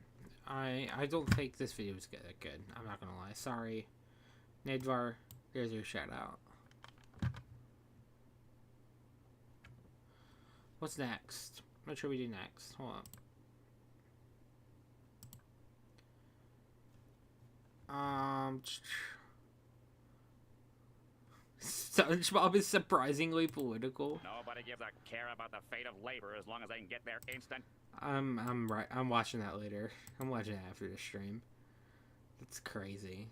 I don't think this video was good. I'm not gonna lie. Sorry. Nedvar, there's your shout out. What's next? What should we do next? Hold on. SpongeBob is surprisingly political. Nobody gives a care about the fate of labor as long as they can get their instant. I'm right. I'm watching that later. I'm watching it after the stream. That's crazy.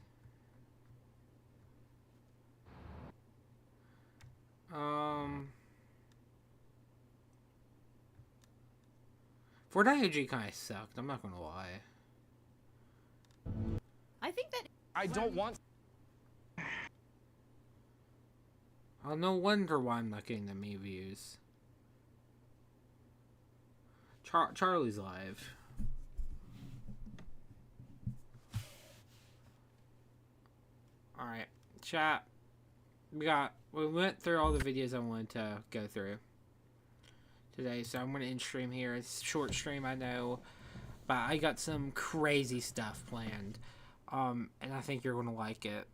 Fortnite OG kind of sucked. I'm not gonna lie. I think that I don't want. Oh, no wonder why I'm not getting the me views. Charlie's live. Alright, chat. We went through all the videos I wanted to go through today, so I'm going to end stream here. It's a short stream, I know, but I got some crazy stuff planned, and I think you're going to like it.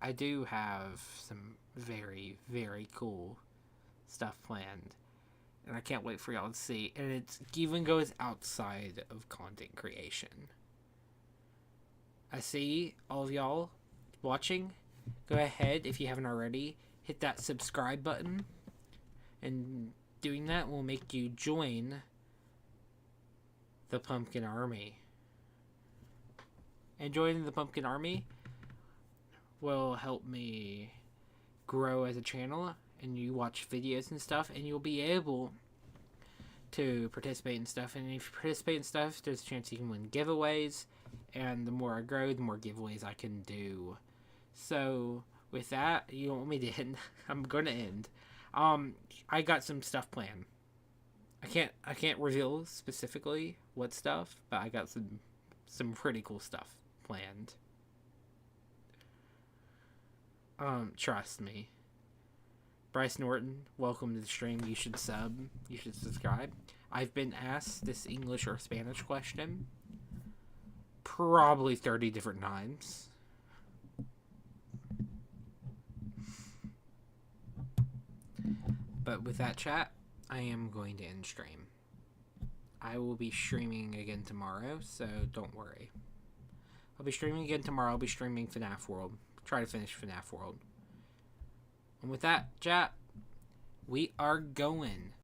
I do have some very, very cool stuff planned, and I can't wait for y'all to see, and it even goes outside of content creation. I see all of y'all watching. Go ahead, if you haven't already, hit that subscribe button, and doing that will make you join the Pumpkin Army. And joining the Pumpkin Army will help me grow as a channel, and you watch videos and stuff, and you'll be able to participate in stuff. And if you participate in stuff, there's a chance you can win giveaways, and the more I grow, the more giveaways I can do. So with that, you want me to end? I'm gonna end. I got some stuff planned. I can't reveal specifically what stuff, but I got some pretty cool stuff planned. Trust me. Bryce Norton, welcome to the stream. You should sub. You should subscribe. I've been asked this English or Spanish question probably 30 different times. But with that, chat, I am going to end stream. I will be streaming again tomorrow, so don't worry. I'll be streaming again tomorrow. I'll be streaming FNAF World. Try to finish FNAF World. And with that, chat, we are going.